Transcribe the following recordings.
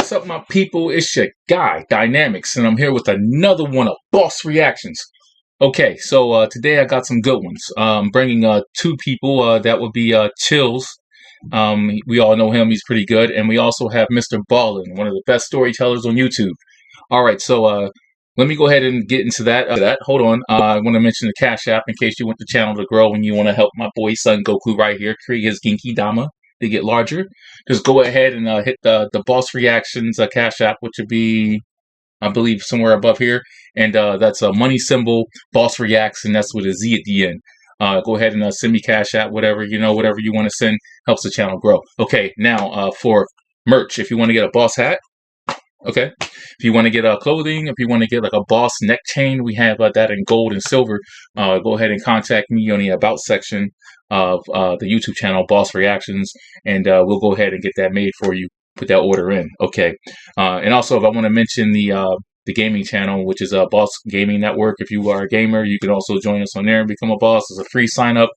What's up, my people? It's your guy, Dynamics, and I'm here with another one of Boss Reactions. Okay, so today I got some good ones. Bringing two people. That would be Chills. We all know him; he's pretty good. And we also have Mr. Ballen, one of the best storytellers on YouTube. All right, so let me go ahead and get into that. Hold on. I want to mention the Cash App in case you want the channel to grow and you want to help my boy Son Goku right here create his Genki Dama to get larger. Just go ahead and hit the Boss Reactions Cash App, which would be, I believe, somewhere above here. And that's a money symbol, Boss Reacts, and that's with a Z at the end. Go ahead and send me Cash App, whatever you want to send helps the channel grow. Okay, now for merch, if you want to get a Boss hat, okay. If you want to get clothing, if you want to get like a Boss neck chain, we have that in gold and silver. Go ahead and contact me on the About section of the YouTube channel, Boss Reactions, and we'll go ahead and get that made for you. Put that order in, okay. And also, if I want to mention the gaming channel, which is Boss Gaming Network. If you are a gamer, you can also join us on there and become a boss. It's a free sign up.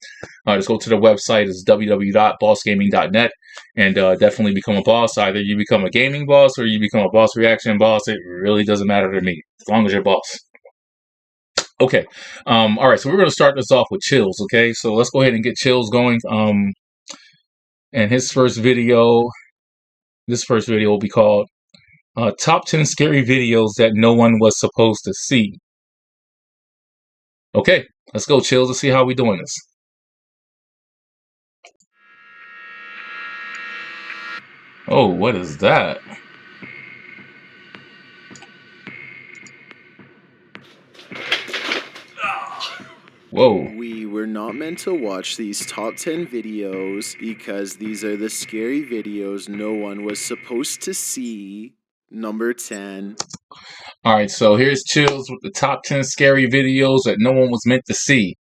Just go to the website. It's www.bossgaming.net and definitely become a boss. Either you become a gaming boss or you become a Boss Reaction boss. It really doesn't matter to me as long as you're boss. Okay. All right. So we're going to start this off with Chills. Okay. So let's go ahead and get Chills going. And his first video, this first video will be called Top 10 Scary Videos That No One Was Supposed to See. Okay, let's go, Chills. Let's see how we doing this. Oh, what is that? Whoa. We were not meant to watch these top 10 videos because these are the scary videos no one was supposed to see. Number 10. Alright, so here's Chills with the top 10 scary videos that no one was meant to see.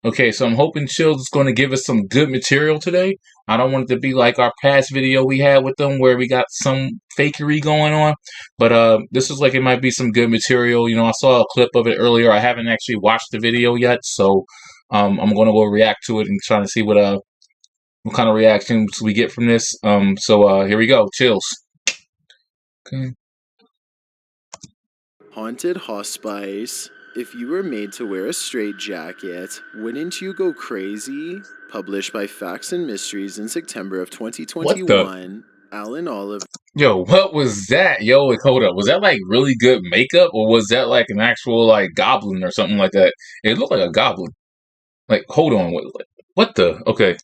Okay, so I'm hoping Chills is going to give us some good material today. I don't want it to be like our past video we had with them where we got some fakery going on. But this is like it might be some good material. You know, I saw a clip of it earlier. I haven't actually watched the video yet, so I'm going to go react to it and try to see what kind of reactions we get from this. So here we go. Chills. Okay. Haunted Hospice. If you were made to wear a straitjacket, wouldn't you go crazy? Published by Facts and Mysteries in September of 2021. Alan Oliver. Yo, what was that? Yo, hold up. Was that like really good makeup, or was that like an actual like goblin or something like that? It looked like a goblin. Like, hold on, what the? Okay.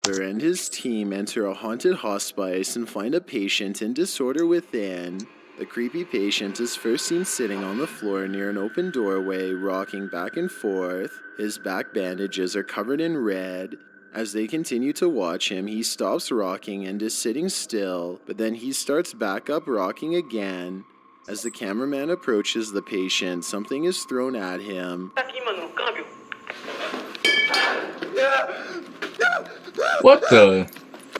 And his team enter a haunted hospice and find a patient in disorder within. The creepy patient is first seen sitting on the floor near an open doorway, rocking back and forth. His back bandages are covered in red. As they continue to watch him, he stops rocking and is sitting still, but then he starts back up rocking again. As the cameraman approaches the patient, something is thrown at him. What the?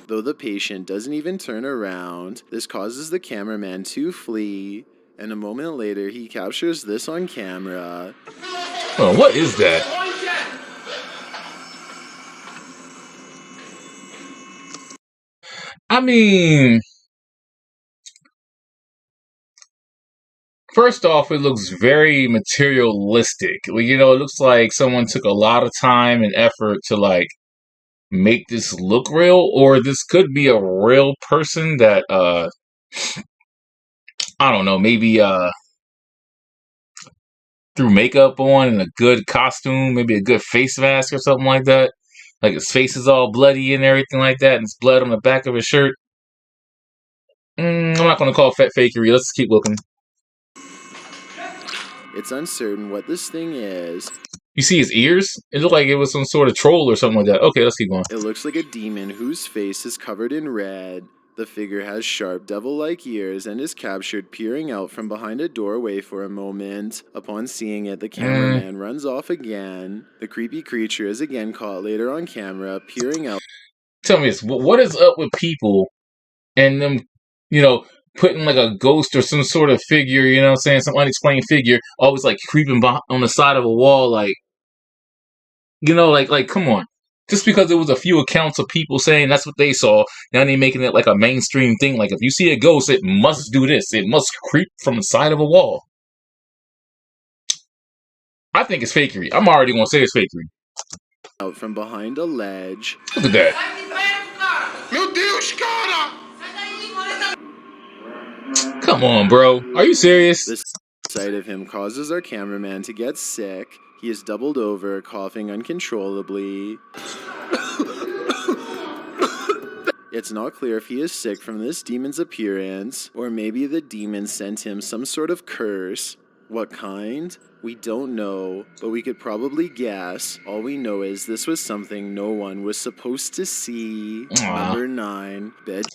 Though the patient doesn't even turn around, this causes the cameraman to flee, and a moment later he captures this on camera. Oh, what is that? I mean, first off, it looks very materialistic. You know, it looks like someone took a lot of time and effort to like make this look real, or this could be a real person that I don't know, maybe threw makeup on and a good costume, maybe a good face mask or something like that. Like his face is all bloody and everything like that, and it's blood on the back of his shirt. I'm not gonna call it fakery. Let's keep looking. It's uncertain what this thing is. You see his ears? It looked like it was some sort of troll or something like that. Okay, let's keep going. It looks like a demon whose face is covered in red. The figure has sharp devil-like ears and is captured peering out from behind a doorway for a moment. Upon seeing it, the cameraman runs off again. The creepy creature is again caught later on camera, peering out. Tell me this, what is up with people and them, you know, putting like a ghost or some sort of figure, you know what I'm saying, some unexplained figure, always like creeping on the side of a wall, like, you know, like come on. Just because there was a few accounts of people saying that's what they saw, now they making it like a mainstream thing. Like if you see a ghost, it must do this. It must creep from the side of a wall. I think it's fakery. I'm already gonna say it's fakery. Out from behind a ledge. Look at that. Come on, bro. Are you serious? The sight of him causes our cameraman to get sick. He is doubled over, coughing uncontrollably. It's not clear if he is sick from this demon's appearance, or maybe the demon sent him some sort of curse. What kind? We don't know, but we could probably guess. All we know is this was something no one was supposed to see. Number 9, bed.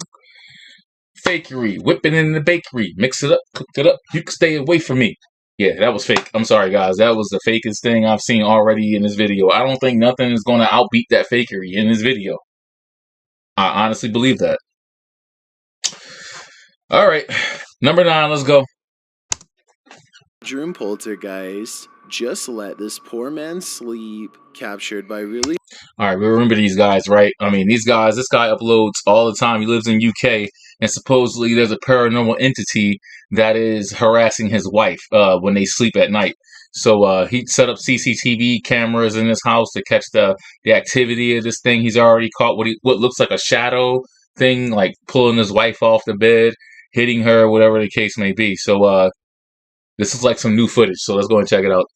Fakery. Whipping in the bakery. Mix it up, cooked it up. You can stay away from me. Yeah, that was fake. I'm sorry, guys. That was the fakest thing I've seen already in this video. I don't think nothing is going to outbeat that fakery in this video. I honestly believe that. All right. Number 9, let's go. Bedroom poltergeist. Just let this poor man sleep. Captured by really... Alright, we remember these guys, right? I mean, these guys, this guy uploads all the time. He lives in UK, and supposedly there's a paranormal entity that is harassing his wife when they sleep at night. So he set up CCTV cameras in his house to catch the activity of this thing. He's already caught what looks like a shadow thing, like pulling his wife off the bed, hitting her, whatever the case may be. So this is like some new footage, so let's go and check it out.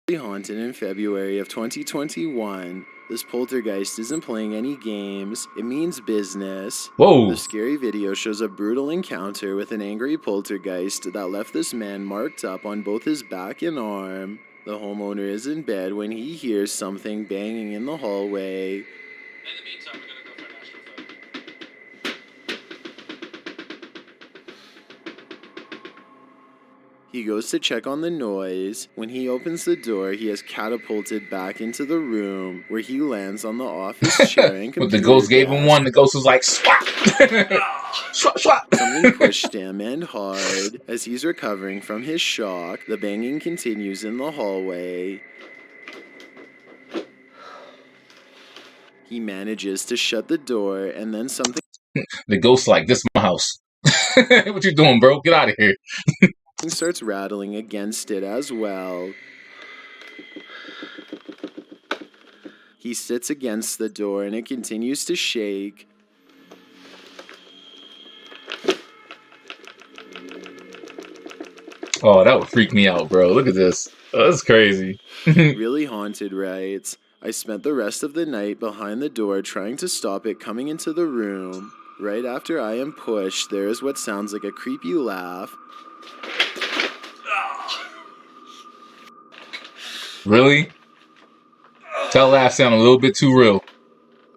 Haunted in February of 2021. This poltergeist isn't playing any games. It means business. Whoa. The scary video shows a brutal encounter with an angry poltergeist that left this man marked up on both his back and arm. The homeowner is in bed when he hears something banging in the hallway. In the meantime, we're gonna go for an astrophoto. He goes to check on the noise. When he opens the door, he is catapulted back into the room, where he lands on the office chair and computer But the ghost gave him one. The ghost was like, swat! Swat, swat! Something pushed him, and hard. As he's recovering from his shock, the banging continues in the hallway. He manages to shut the door, and then something... The ghost like, this is my house. What you doing, bro? Get out of here. starts rattling against it as well. He sits against the door and it continues to shake. Oh, that would freak me out, bro. Look at this. Oh, that's crazy. Really haunted, right? I spent the rest of the night behind the door trying to stop it coming into the room. Right after I am pushed, there is what sounds like a creepy laugh. Really? That laugh sounded a little bit too real.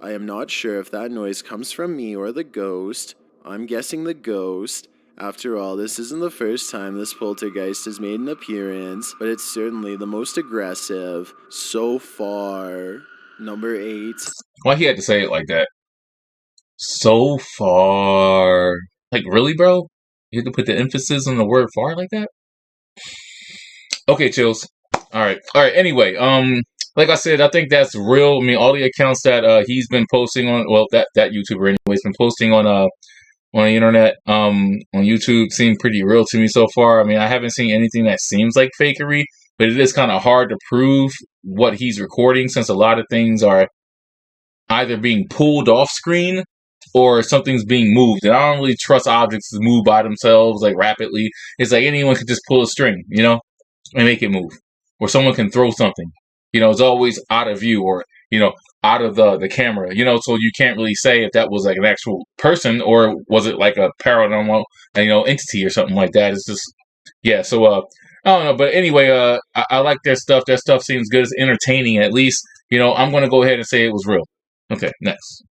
I am not sure if that noise comes from me or the ghost. I'm guessing the ghost. After all, this isn't the first time this poltergeist has made an appearance, but it's certainly the most aggressive so far. Number 8. Why he had to say it like that? So far. Like, really, bro? You had to put the emphasis on the word far like that? Okay, chills. Alright, anyway, like I said, I think that's real. I mean, all the accounts that he's been posting on, well, that YouTuber anyways, been posting on the internet, on YouTube seem pretty real to me so far. I mean, I haven't seen anything that seems like fakery, but it is kind of hard to prove what he's recording since a lot of things are either being pulled off screen or something's being moved. And I don't really trust objects to move by themselves, like, rapidly. It's like anyone could just pull a string, you know, and make it move. Or someone can throw something. You know, it's always out of view or, you know, out of the camera, you know, so you can't really say if that was like an actual person or was it like a paranormal, you know, entity or something like that. It's just, yeah, so, I don't know, but anyway, I like their stuff. Their stuff seems good. It's entertaining, at least. You know, I'm going to go ahead and say it was real. Okay, next.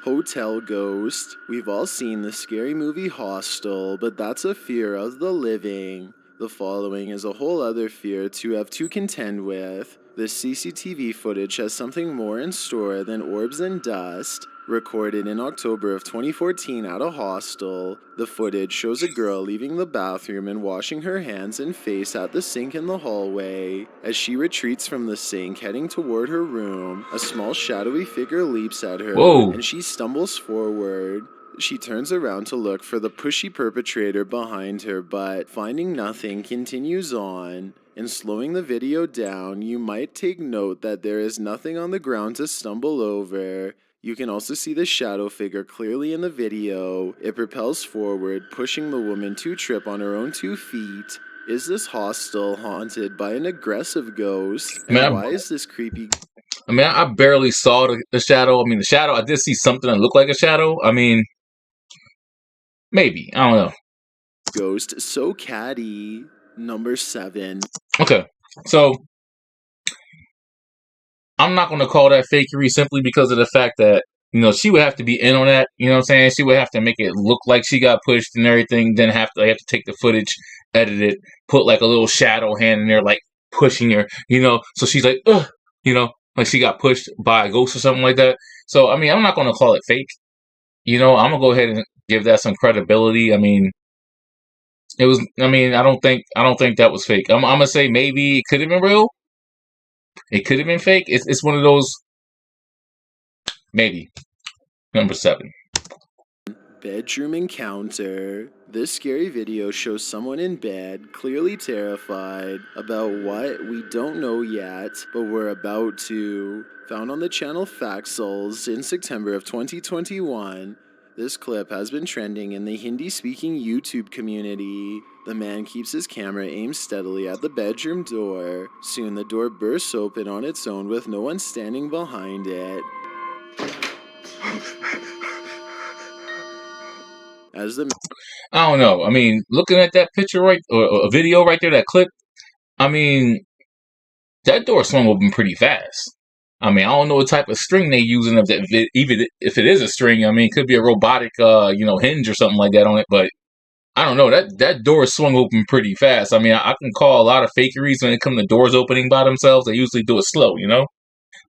Hotel ghost. We've all seen the scary movie Hostel, but that's a fear of the living. The following is a whole other fear to have to contend with. This CCTV footage has something more in store than orbs and dust. Recorded in October of 2014 at a hostel, the footage shows a girl leaving the bathroom and washing her hands and face at the sink in the hallway. As she retreats from the sink heading toward her room, a small shadowy figure leaps at her, Whoa. and she stumbles forward. She turns around to look for the pushy perpetrator behind her, but finding nothing, continues on. In slowing the video down, you might take note that there is nothing on the ground to stumble over. You can also see the shadow figure clearly in the video. It propels forward, pushing the woman to trip on her own 2 feet. Is this hostel haunted by an aggressive ghost? And why is this creepy? I mean, I barely saw the shadow. I mean, the shadow, I did see something that looked like a shadow. I mean, maybe. I don't know. Ghost so catty. Number 7. Okay, so I'm not going to call that fakery simply because of the fact that, you know, she would have to be in on that. You know what I'm saying? She would have to make it look like she got pushed and everything. Then have to take the footage, edit it, put like a little shadow hand in there, like pushing her. You know, so she's like, ugh, you know, like she got pushed by a ghost or something like that. So I mean, I'm not going to call it fake. You know, I'm gonna go ahead and give that some credibility. I mean, it was. I mean, I don't think that was fake. I'm gonna say maybe it could have been real. It could have been fake. It's one of those. Maybe. Number 7. Bedroom encounter. This scary video shows someone in bed, clearly terrified about what we don't know yet, but we're about to. Found on the channel Faxels in September of 2021. This clip has been trending in the Hindi-speaking YouTube community. The man keeps his camera aimed steadily at the bedroom door. Soon the door bursts open on its own with no one standing behind it. As the I don't know. I mean, looking at that picture or a video right there, that clip. I mean, that door swung open pretty fast. I mean, I don't know what type of string they using. Even if it is a string, I mean, it could be a robotic, hinge or something like that on it. But I don't know. That door swung open pretty fast. I mean, I can call a lot of fakeries when it comes to doors opening by themselves. They usually do it slow, you know,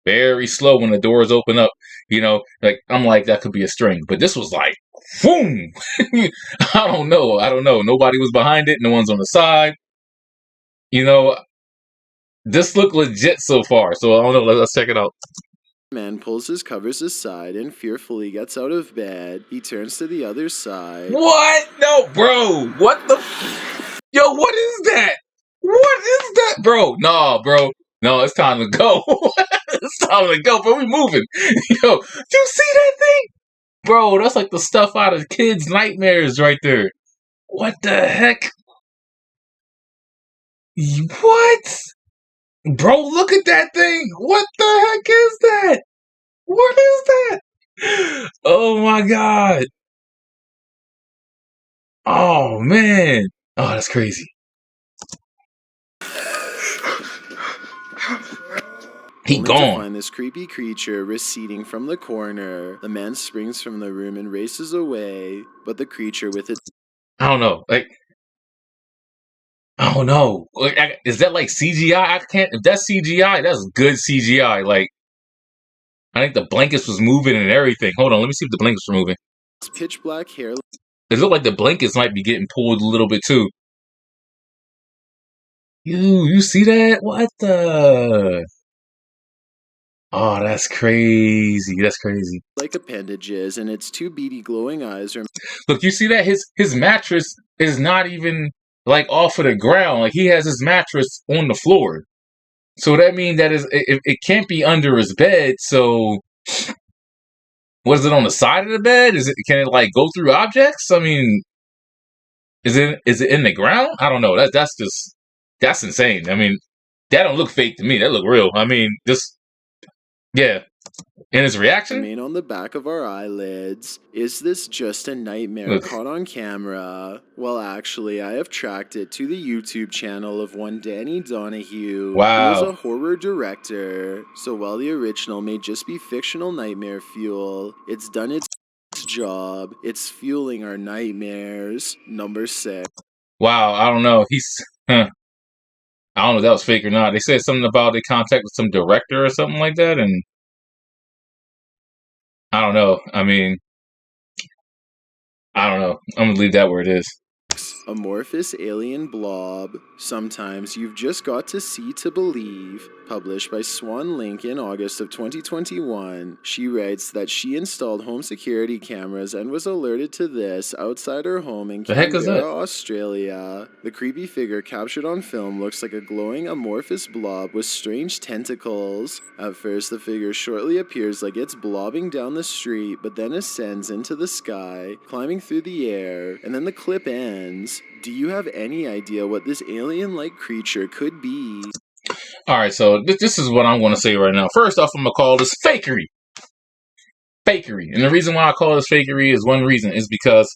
very slow when the doors open up. You know, like I'm like that could be a string, but this was like, boom. I don't know. Nobody was behind it. No one's on the side. You know, this looked legit so far. So I don't know. Let's check it out. man pulls his covers aside and fearfully gets out of bed. He turns to the other side. What? No, bro. What the? Yo, what is that? What is that, bro? No, bro. No, it's time to go. It's time to go, bro. We moving. Yo, you see that thing? Bro, that's like the stuff out of kids' nightmares right there. What the heck? What? Bro, look at that thing. What the heck is that? What is that? Oh my god. Oh man. Oh, that's crazy. He Only gone. to find this creepy creature receding from the corner. The man springs from the room and races away, but the creature with its I don't know. Like, I don't know. Like, is that like CGI? I can't. If that's CGI, that's good CGI. Like, I think the blankets was moving and everything. Hold on, let me see if the blankets were moving. pitch black hair. It looked like the blankets might be getting pulled a little bit too. You see that? What the? Oh, that's crazy. That's crazy. Like appendages, and its 2 beady glowing eyes are. Look, you see that? His mattress is not even like off of the ground. Like he has his mattress on the floor. So that means that it can't be under his bed. So was it on the side of the bed? Can it like go through objects? I mean, is it in the ground? I don't know. That's insane. I mean, that don't look fake to me. That look real. I mean, yeah. And his reaction? Remain on the back of our eyelids. Is this just a nightmare caught on camera? Well, actually, I have tracked it to the YouTube channel of one Danny Donahue, Wow. who is a horror director. So while the original may just be fictional nightmare fuel, it's done its job. It's fueling our nightmares. Number 6. Wow, I don't know. I don't know if that was fake or not. They said something about they contacted some director or something like that, and I don't know. I mean, I don't know. I'm gonna leave that where it is. Amorphous alien blob. Sometimes you've just got to see to believe. Published by Swan Link in August of 2021. She writes that she installed home security cameras and was alerted to this outside her home in The heck is that? Canberra, Australia. The creepy figure captured on film looks like a glowing amorphous blob with strange tentacles. At first, the figure shortly appears like it's blobbing down the street, but then ascends into the sky, climbing through the air, and then the clip ends. Do you have any idea what this alien-like creature could be? Alright, so this is what I'm going to say right now. First off, I'm going to call this fakery. Fakery. And the reason why I call this fakery is one reason. Is because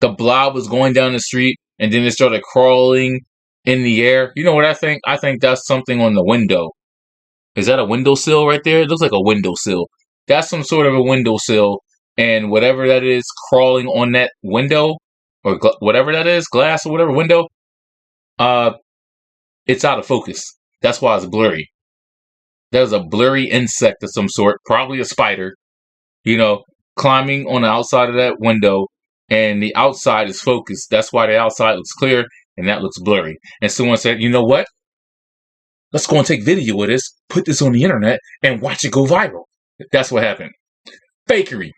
the blob was going down the street and then it started crawling in the air. You know what I think? I think that's something on the window. Is that a windowsill right there? It looks like a windowsill. That's some sort of a windowsill. And whatever that is crawling on that window, or whatever that is, glass or whatever, window, it's out of focus. That's why it's blurry. There's a blurry insect of some sort, probably a spider, climbing on the outside of that window, and the outside is focused. That's why the outside looks clear and that looks blurry. And someone said, you know what? Let's go and take video of this, put this on the internet, and watch it go viral. That's what happened. Fakery.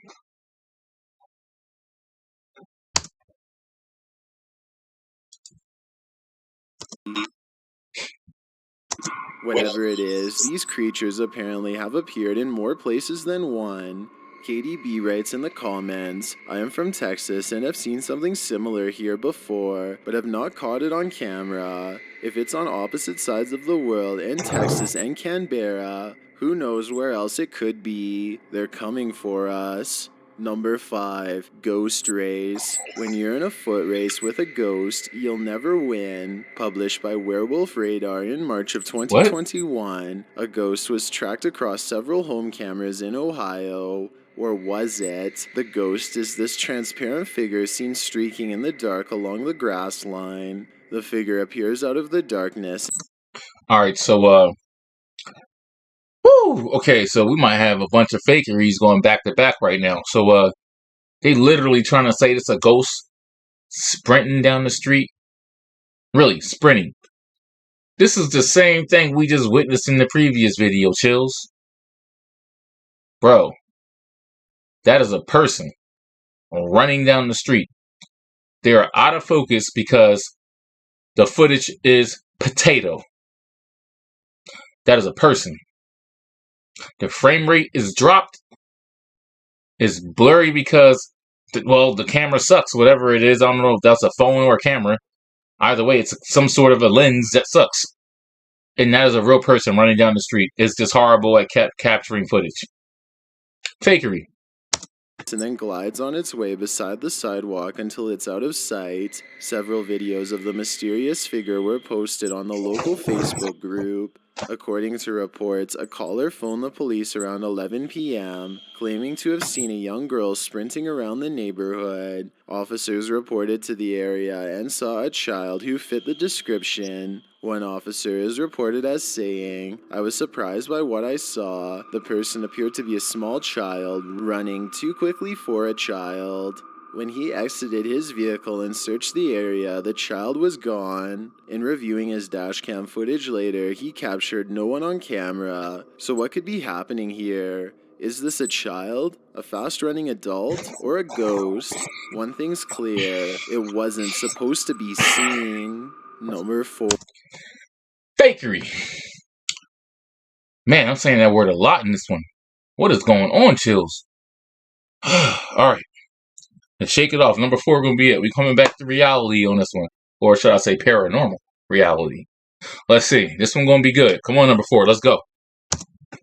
Whatever it is, these creatures apparently have appeared in more places than one. Katie B writes in the comments, I am from Texas and have seen something similar here before, but have not caught it on camera. If it's on opposite sides of the world in Texas and Canberra, who knows where else it could be? They're coming for us. Number 5, Ghost Race. When you're in a foot race with a ghost, you'll never win. Published by Werewolf Radar in March of 2021. What? A ghost was tracked across several home cameras in Ohio. Or was it? The ghost is this transparent figure seen streaking in the dark along the grass line. The figure appears out of the darkness. Alright, so, okay, so we might have a bunch of fakeries going back to back right now. So, they literally trying to say it's a ghost sprinting down the street. Really, sprinting. This is the same thing we just witnessed in the previous video, Chills. Bro, that is a person running down the street. They are out of focus because the footage is potato. That is a person. The frame rate is dropped. It's blurry because, the camera sucks, whatever it is. I don't know if that's a phone or a camera. Either way, it's some sort of a lens that sucks. And that is a real person running down the street. It's just horrible at capturing footage. Fakery. And then glides on its way beside the sidewalk until it's out of sight. Several videos of the mysterious figure were posted on the local Facebook group. According to reports, a caller phoned the police around 11 p.m., claiming to have seen a young girl sprinting around the neighborhood. Officers reported to the area and saw a child who fit the description. One officer is reported as saying, I was surprised by what I saw. The person appeared to be a small child, running too quickly for a child. When he exited his vehicle and searched the area, the child was gone. In reviewing his dashcam footage later, he captured no one on camera. So what could be happening here? Is this a child, a fast-running adult, or a ghost? One thing's clear, it wasn't supposed to be seen. Number 4. Fakery. Man, I'm saying that word a lot in this one. What is going on, Chills? Alright. Let's shake it off. Number 4 going to be it. We coming back to reality on this one. Or should I say paranormal reality. Let's see. This one going to be good. Come on, number 4. Let's go.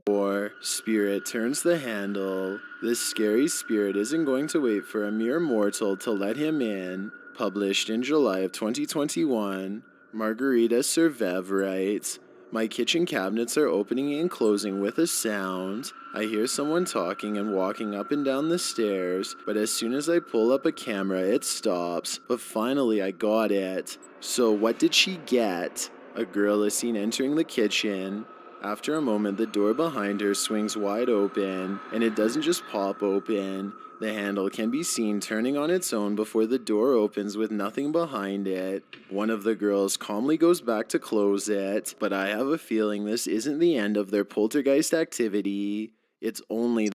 4. Spirit turns the handle. This scary spirit isn't going to wait for a mere mortal to let him in. Published in July of 2021. Margarita Survev writes, My kitchen cabinets are opening and closing with a sound. I hear someone talking and walking up and down the stairs, but as soon as I pull up a camera, it stops. But finally, I got it. So what did she get? A girl is seen entering the kitchen. After a moment, the door behind her swings wide open, and it doesn't just pop open. The handle can be seen turning on its own before the door opens with nothing behind it. One of the girls calmly goes back to close it, but I have a feeling this isn't the end of their poltergeist activity. It's only...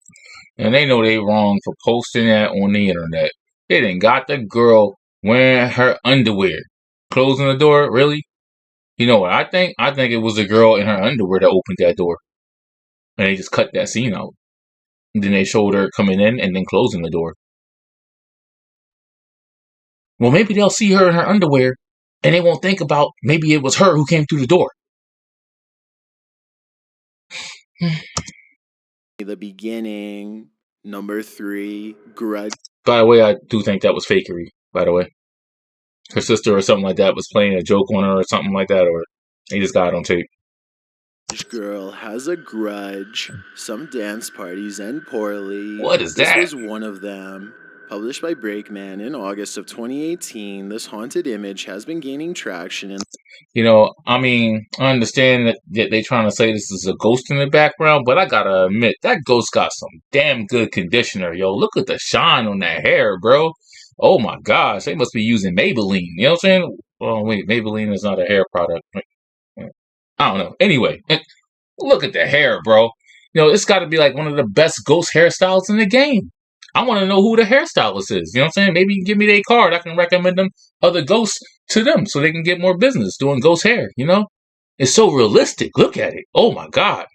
And they know they wrong for posting that on the internet. They done got the girl wearing her underwear. Closing the door? Really? You know what I think? I think it was the girl in her underwear that opened that door. And they just cut that scene out. And then they showed her coming in and then closing the door. Well, maybe they'll see her in her underwear and they won't think about maybe it was her who came through the door. the beginning. Number 3, grudge. By the way, I do think that was fakery, by the way. Her sister or something like that was playing a joke on her or something like that, or they just got it on tape. Girl has a grudge. Some dance parties end poorly. What is that? This was one of them. Published by Breakman in August of 2018, this haunted image has been gaining traction in... You know, I mean, I understand that they're trying to say this is a ghost in the background, but I gotta admit, that ghost got some damn good conditioner, yo. Look at the shine on that hair, bro. Oh my gosh, they must be using Maybelline. You know what I'm saying? Well, wait, Maybelline is not a hair product. I don't know. Anyway, look at the hair, bro. You know, it's got to be like one of the best ghost hairstyles in the game. I want to know who the hairstylist is. You know what I'm saying? Maybe you can give me their card. I can recommend them other ghosts to them so they can get more business doing ghost hair, you know? It's so realistic. Look at it. Oh my God.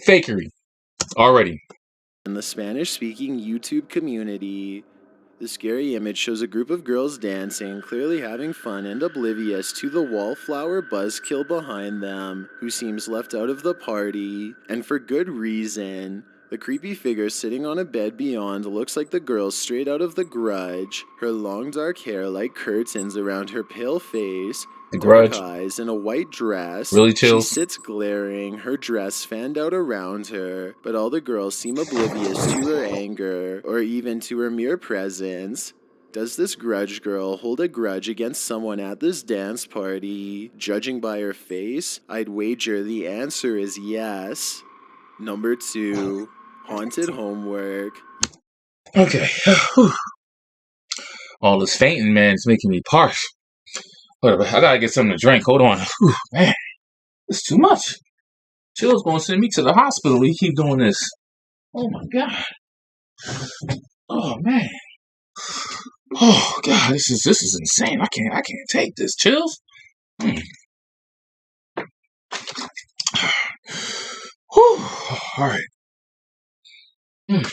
Fakery. Already. In the Spanish-speaking YouTube community, the scary image shows a group of girls dancing, clearly having fun and oblivious to the wallflower buzzkill behind them, who seems left out of the party, and for good reason. The creepy figure sitting on a bed beyond looks like the girl straight out of The Grudge, her long dark hair like curtains around her pale face, The dark Grudge. eyes, in a white dress. Really She chills. sits glaring, her dress fanned out around her, but all the girls seem oblivious to her anger, or even to her mere presence. Does this grudge girl hold a grudge against someone at this dance party? Judging by her face, I'd wager the answer is yes. Number 2, haunted homework. Okay. All this fainting, man, is making me parched. Whatever. I gotta get something to drink. Hold on. Whew, man, it's too much. Chill's gonna send me to the hospital. We keep doing this. Oh my God. Oh man. Oh God, this is insane. I can't take this. Chills. Mm. Whew. All right. Mm.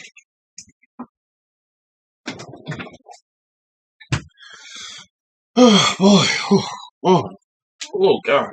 Oh boy. Oh. Oh God.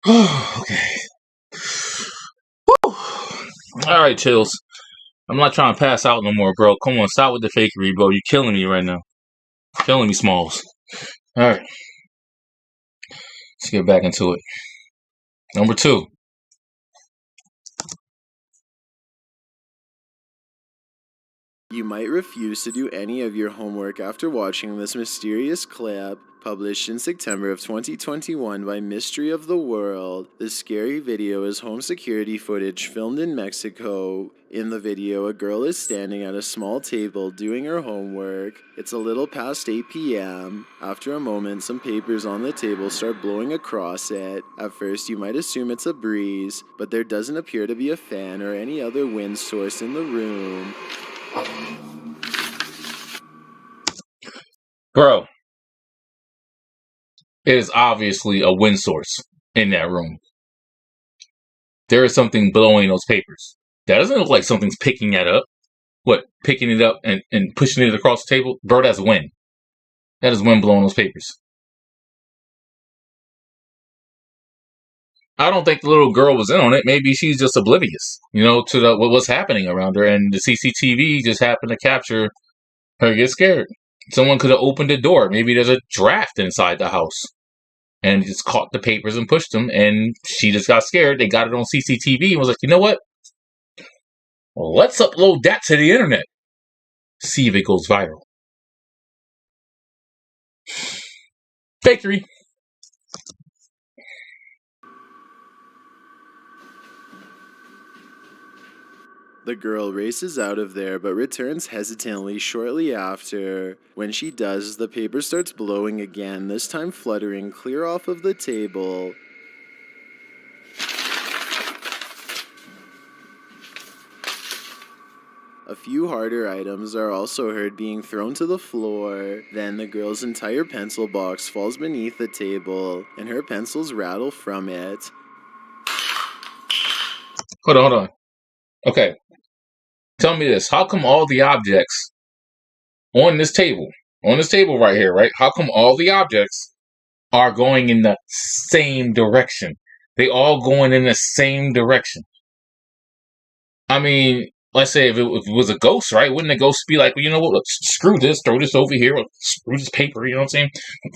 Okay. Whew. All right, Chills. I'm not trying to pass out no more, bro. Come on, stop with the fakery, bro. You're killing me right now. Killing me, Smalls. All right. Let's get back into it. Number 2. You might refuse to do any of your homework after watching this mysterious clip, Published in September of 2021 by Mystery of the World, the scary video is home security footage filmed in Mexico. In the video, a girl is standing at a small table doing her homework. It's a little past 8 p.m. After a moment, some papers on the table start blowing across it. At first, you might assume it's a breeze, but there doesn't appear to be a fan or any other wind source in the room. Bro, it is obviously a wind source in that room. There is something blowing those papers. That doesn't look like something's picking that up. What, picking it up and pushing it across the table? Bro, that's wind. That is wind blowing those papers. I don't think the little girl was in on it. Maybe she's just oblivious, to what was happening around her. And the CCTV just happened to capture her get scared. Someone could have opened the door. Maybe there's a draft inside the house. And just caught the papers and pushed them, and she just got scared. They got it on CCTV and was like, you know what? Well, let's upload that to the internet. See if it goes viral. Fakery. The girl races out of there but returns hesitantly shortly after. When she does, the paper starts blowing again, this time fluttering clear off of the table. A few harder items are also heard being thrown to the floor. Then the girl's entire pencil box falls beneath the table, and her pencils rattle from it. Hold on. Okay. Tell me this. How come all the objects on this table right here, right? How come all the objects are going in the same direction? They all going in the same direction. I mean, let's say if it was a ghost, right? Wouldn't the ghost be like, well, you know what? Let's screw this, throw this over here, screw this paper, you know what I'm saying?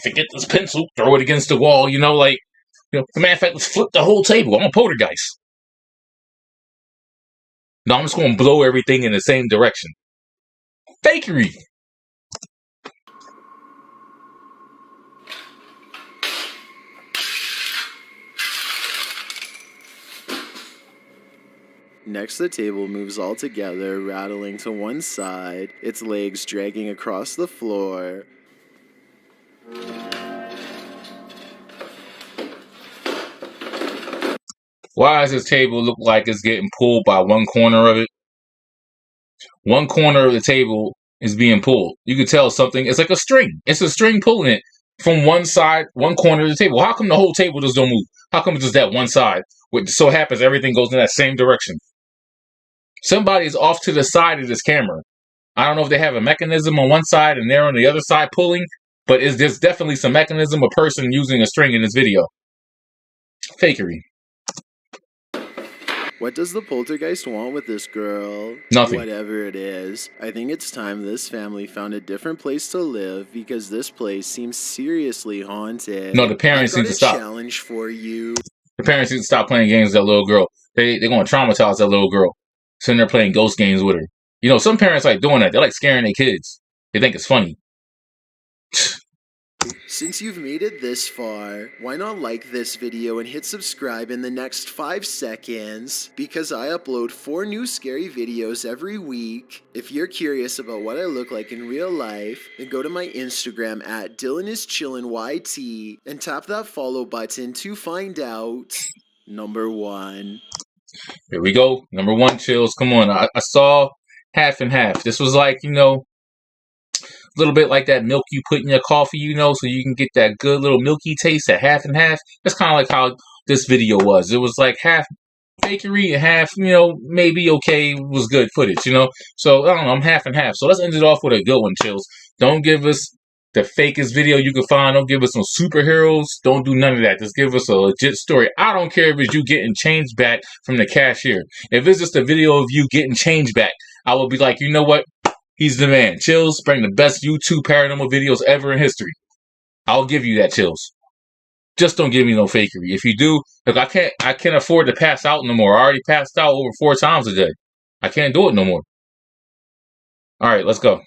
Forget this pencil, throw it against the wall, as a matter of fact, let's flip the whole table. I'm a poltergeist. No, I'm just going to blow everything in the same direction. Fakery. Next, the table moves all together, rattling to one side, its legs dragging across the floor. Why does this table look like it's getting pulled by one corner of it? One corner of the table is being pulled. You can tell something. It's like a string. It's a string pulling it from one side, one corner of the table. How come the whole table just don't move? How come it's just that one side? What so happens, everything goes in that same direction. Somebody's off to the side of this camera. I don't know if they have a mechanism on one side and they're on the other side pulling, but there's definitely some mechanism, a person using a string in this video. Fakery. What does the poltergeist want with this girl? Nothing. Whatever it is, I think it's time this family found a different place to live because this place seems seriously haunted. No, the parents need to stop. Challenge for you. The parents need to stop playing games with that little girl. They're going to traumatize that little girl. Sitting there playing ghost games with her. Some parents like doing that. They like scaring their kids. They think it's funny. Since you've made it this far, why not like this video and hit subscribe in the next 5 seconds? Because I upload 4 new scary videos every week. If you're curious about what I look like in real life, then go to my Instagram at DylanIsChillinYT and tap that follow button to find out. Number 1. Here we go. Number 1, chills. Come on. I saw half and half. This was like, a little bit like that milk you put in your coffee, so you can get that good little milky taste at half and half. That's kind of like how this video was. It was like half fakery and half, maybe okay, was good footage, So, I don't know, I'm half and half. So let's end it off with a good one, chills. Don't give us the fakest video you can find. Don't give us some superheroes. Don't do none of that. Just give us a legit story. I don't care if it's you getting change back from the cashier. If it's just a video of you getting change back, I will be like, you know what? He's the man. Chills, bring the best YouTube paranormal videos ever in history. I'll give you that, chills. Just don't give me no fakery. If you do, look, I can't afford to pass out no more. I already passed out over 4 times a day. I can't do it no more. All right, let's go.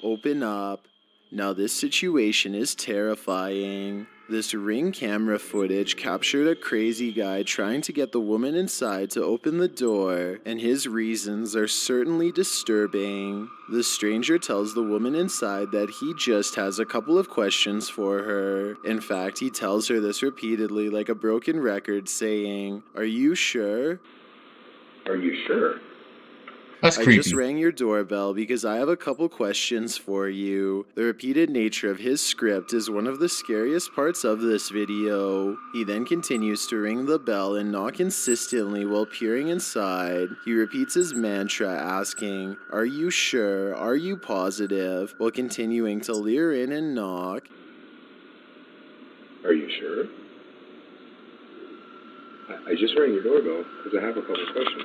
Open up. Now this situation is terrifying. This Ring camera footage captured a crazy guy trying to get the woman inside to open the door, and his reasons are certainly disturbing. The stranger tells the woman inside that he just has a couple of questions for her. In fact, he tells her this repeatedly like a broken record, saying, "Are you sure? Are you sure?" That's I creepy. just rang your doorbell because I have a couple questions for you." The repeated nature of his script is one of the scariest parts of this video. He then continues to ring the bell and knock insistently while peering inside. He repeats his mantra asking, "Are you sure? Are you positive?" while continuing to leer in and knock. Are you sure? I just rang your doorbell because I have a couple questions.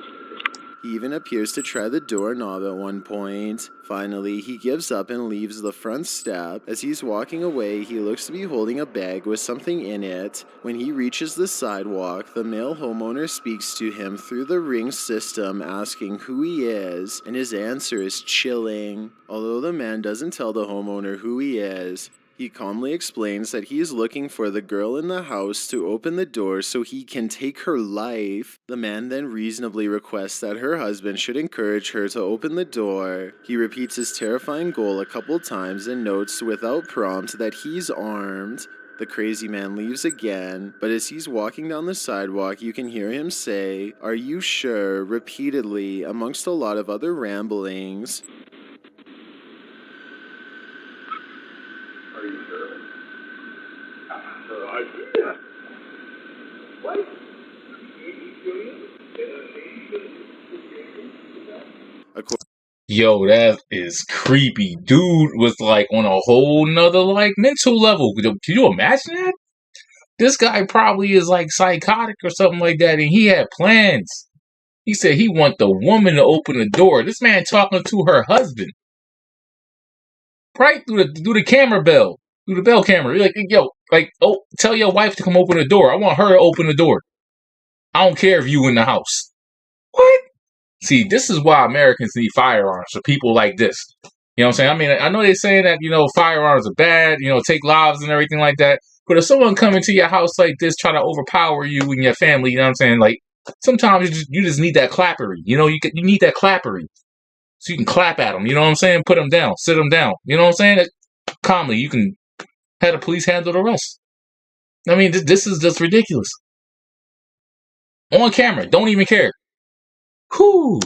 He even appears to try the doorknob at one point. Finally, he gives up and leaves the front step. As he's walking away, he looks to be holding a bag with something in it. When he reaches the sidewalk, the male homeowner speaks to him through the Ring system, asking who he is, and his answer is chilling. Although the man doesn't tell the homeowner who he is, he calmly explains that he is looking for the girl in the house to open the door so he can take her life. The man then reasonably requests that her husband should encourage her to open the door. He repeats his terrifying goal a couple times and notes without prompt that he's armed. The crazy man leaves again, but as he's walking down the sidewalk, you can hear him say, "Are you sure?" repeatedly, amongst a lot of other ramblings. Are you sure? What? Yo, that is creepy. Dude was like on a whole nother like mental level. Can you imagine that? This guy probably is like psychotic or something like that, and he had plans. He said he want the woman to open the door. This man talking to her husband, right through the camera bell, through the bell camera. You're like, yo, like, oh, tell your wife to come open the door. I want her to open the door. I don't care if you in the house. What? See, this is why Americans need firearms for people like this. You know what I'm saying? I mean, I know they're saying that, firearms are bad, take lives and everything like that. But if someone come into your house like this, try to overpower you and your family, you know what I'm saying? Like, sometimes you just need that clappery. You need that clappery. So you can clap at them, you know what I'm saying? Put them down, sit them down. You know what I'm saying? That, calmly, you can have the police handle the rest. I mean, this is just ridiculous. On camera, don't even care. Whew.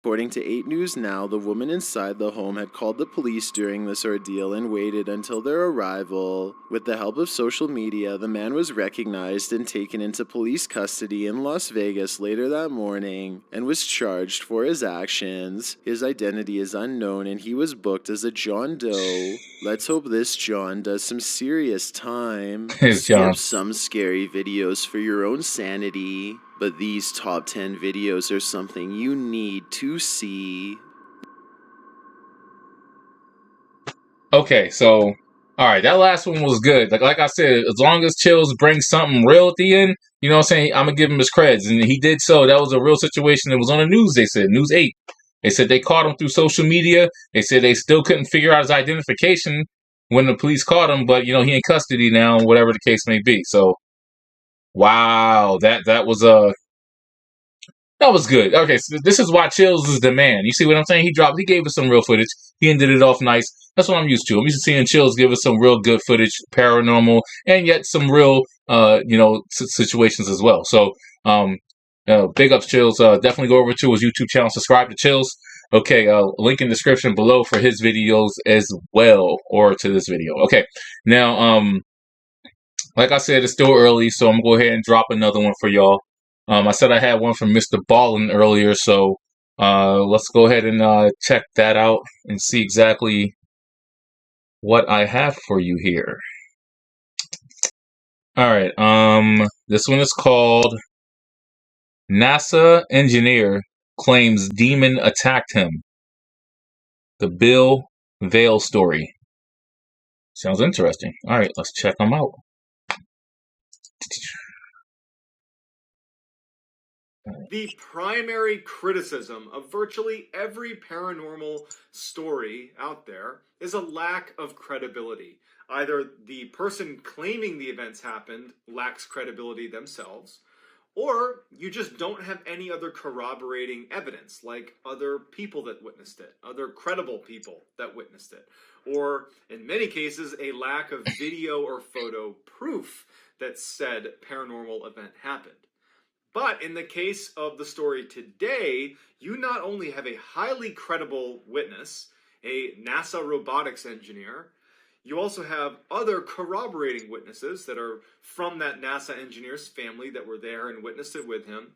According to 8 News Now, the woman inside the home had called the police during this ordeal and waited until their arrival. With the help of social media, the man was recognized and taken into police custody in Las Vegas later that morning and was charged for his actions. His identity is unknown and he was booked as a John Doe. Let's hope this John does some serious time. John. Skip some scary videos for your own sanity. But these top 10 videos are something you need to see. Okay, so, alright, that last one was good. Like I said, as long as Chills brings something real at the end, you know what I'm saying, I'm going to give him his creds. And he did so. That was a real situation. It was on the news, they said, News 8. They said they caught him through social media. They said they still couldn't figure out his identification when the police caught him, but, he in custody now, whatever the case may be. So, wow, that was that was good. Okay, so this is why Chills is the man. You see what I'm saying? He gave us some real footage. He ended it off nice. That's what I'm used to. I'm used to seeing Chills give us some real good footage, paranormal, and yet some real, situations as well. So, big ups, Chills. Definitely go over to his YouTube channel, subscribe to Chills. Okay, link in the description below for his videos as well, or to this video. Okay, now, like I said, it's still early, so I'm going to go ahead and drop another one for y'all. I said I had one from Mr. Ballen earlier, so let's go ahead and check that out and see exactly what I have for you here. All right, this one is called NASA Engineer Claims Demon Attacked Him. The Bill Vale Story. Sounds interesting. All right, let's check them out. The primary criticism of virtually every paranormal story out there is a lack of credibility. Either the person claiming the events happened lacks credibility themselves, or you just don't have any other corroborating evidence, like other people that witnessed it, other credible people that witnessed it, or in many cases, a lack of video or photo proof that said paranormal event happened. But in the case of the story today, you not only have a highly credible witness, a NASA robotics engineer, you also have other corroborating witnesses that are from that NASA engineer's family that were there and witnessed it with him.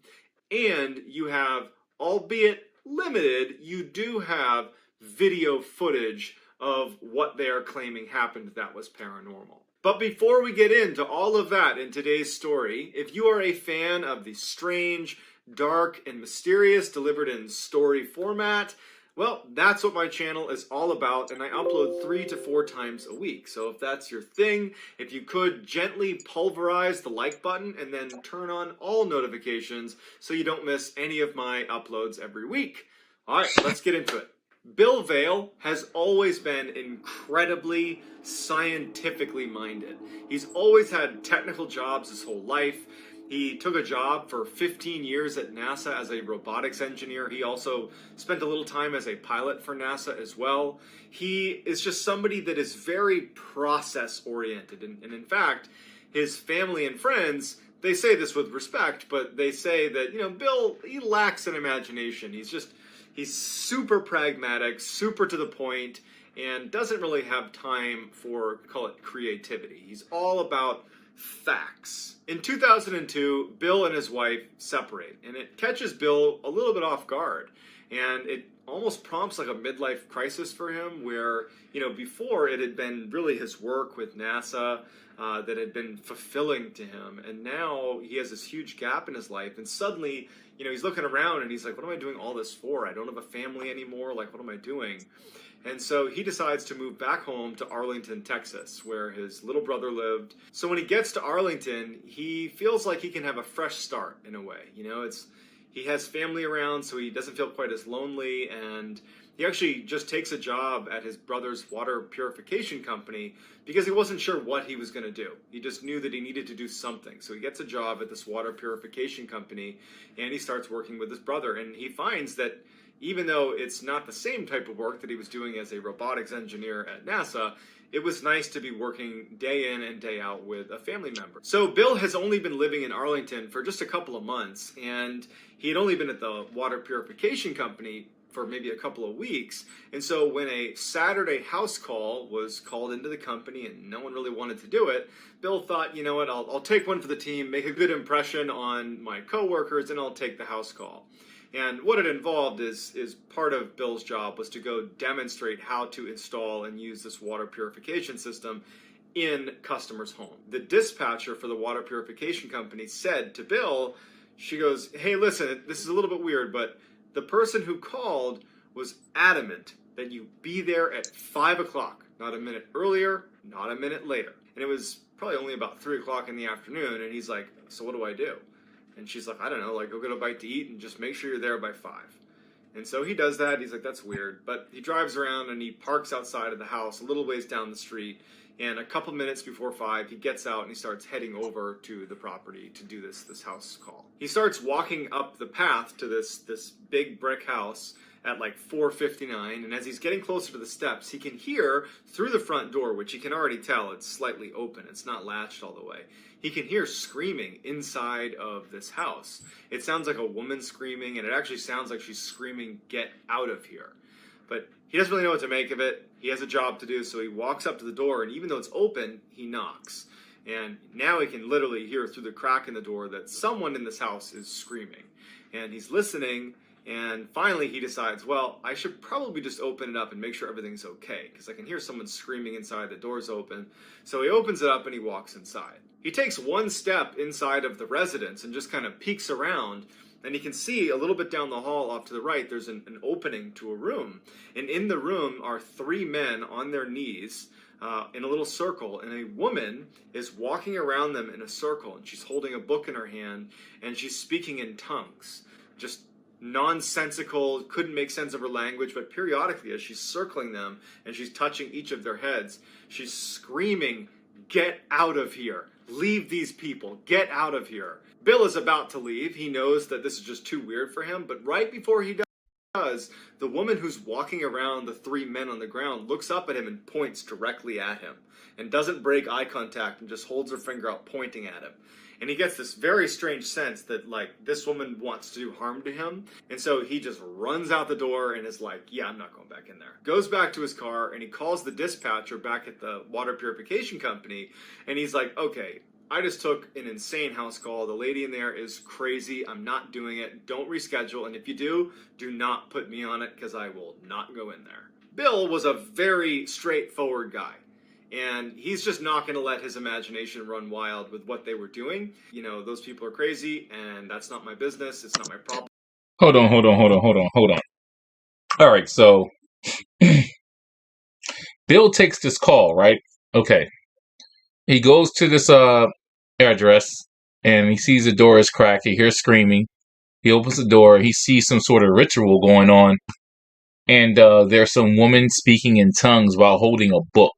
And you have, albeit limited, you do have video footage of what they are claiming happened that was paranormal. But before we get into all of that in today's story, if you are a fan of the strange, dark, and mysterious delivered in story format, well, that's what my channel is all about, and I upload 3 to 4 times a week. So if that's your thing, if you could gently pulverize the like button and then turn on all notifications so you don't miss any of my uploads every week. All right, let's get into it. Bill Vale has always been incredibly scientifically minded. He's always had technical jobs his whole life. He took a job for 15 years at NASA as a robotics engineer. He also spent a little time as a pilot for NASA as well. He is just somebody that is very process oriented. And in fact, his family and friends, they say this with respect, but they say that, Bill, he lacks an imagination. He's super pragmatic, super to the point, and doesn't really have time for, call it, creativity. He's all about facts. In 2002, Bill and his wife separate, and it catches Bill a little bit off guard. And it almost prompts like a midlife crisis for him where, before it had been really his work with NASA that had been fulfilling to him. And now he has this huge gap in his life. And suddenly, he's looking around and he's like, what am I doing all this for? I don't have a family anymore. Like, what am I doing? And so he decides to move back home to Arlington, Texas, where his little brother lived. So when he gets to Arlington, he feels like he can have a fresh start in a way. He has family around, so he doesn't feel quite as lonely, and he actually just takes a job at his brother's water purification company because he wasn't sure what he was going to do. He just knew that he needed to do something. So he gets a job at this water purification company, and he starts working with his brother, and he finds that even though it's not the same type of work that he was doing as a robotics engineer at NASA, it was nice to be working day in and day out with a family member. So Bill has only been living in Arlington for just a couple of months, and he had only been at the water purification company for maybe a couple of weeks. And so when a Saturday house call was called into the company and no one really wanted to do it, Bill thought, you know what, I'll take one for the team, make a good impression on my coworkers, and I'll take the house call. And what it involved is part of Bill's job was to go demonstrate how to install and use this water purification system in customers' home. The dispatcher for the water purification company said to Bill, she goes, hey, listen, this is a little bit weird, but the person who called was adamant that you be there at 5 o'clock, not a minute earlier, not a minute later. And it was probably only about 3 o'clock in the afternoon, and he's like, so what do I do? And she's like, I don't know, go get a bite to eat and just make sure you're there by 5. And so he does that. He's like, that's weird. But he drives around and he parks outside of the house a little ways down the street. And a couple minutes before 5, he gets out and he starts heading over to the property to do this house call. He starts walking up the path to this big brick house at 4:59, and as he's getting closer to the steps, he can hear through the front door, which he can already tell it's slightly open, it's not latched all the way. He can hear screaming inside of this house. It sounds like a woman screaming, and it actually sounds like she's screaming, get out of here. But he doesn't really know what to make of it. He has a job to do, so he walks up to the door, and even though it's open, he knocks. And now he can literally hear through the crack in the door that someone in this house is screaming. And he's listening, and finally he decides, well, I should probably just open it up and make sure everything's okay, because I can hear someone screaming inside, the door's open. So he opens it up and he walks inside. He takes one step inside of the residence and just kind of peeks around, And he can see a little bit down the hall off to the right, there's an opening to a room. And in the room are 3 men on their knees in a little circle. And a woman is walking around them in a circle. And she's holding a book in her hand. And she's speaking in tongues. Just nonsensical, couldn't make sense of her language. But periodically, as she's circling them and she's touching each of their heads, she's screaming, "Get out of here. Leave these people. Get out of here." Bill is about to leave. He knows that this is just too weird for him, but right before he does, the woman who's walking around the 3 men on the ground looks up at him and points directly at him and doesn't break eye contact and just holds her finger out pointing at him. And he gets this very strange sense that, like, this woman wants to do harm to him. And so he just runs out the door and is like, yeah, I'm not going back in there. Goes back to his car and he calls the dispatcher back at the water purification company. And he's like, okay, I just took an insane house call. The lady in there is crazy. I'm not doing it. Don't reschedule. And if you do not put me on it because I will not go in there. Bill was a very straightforward guy. And he's just not going to let his imagination run wild with what they were doing. You know, those people are crazy and that's not my business. It's not my problem. Hold on. All right, so Bill takes this call, right? Okay. He goes to this address and he sees the door is cracked. He hears screaming. He opens the door. He sees some sort of ritual going on. And there's some woman speaking in tongues while holding a book.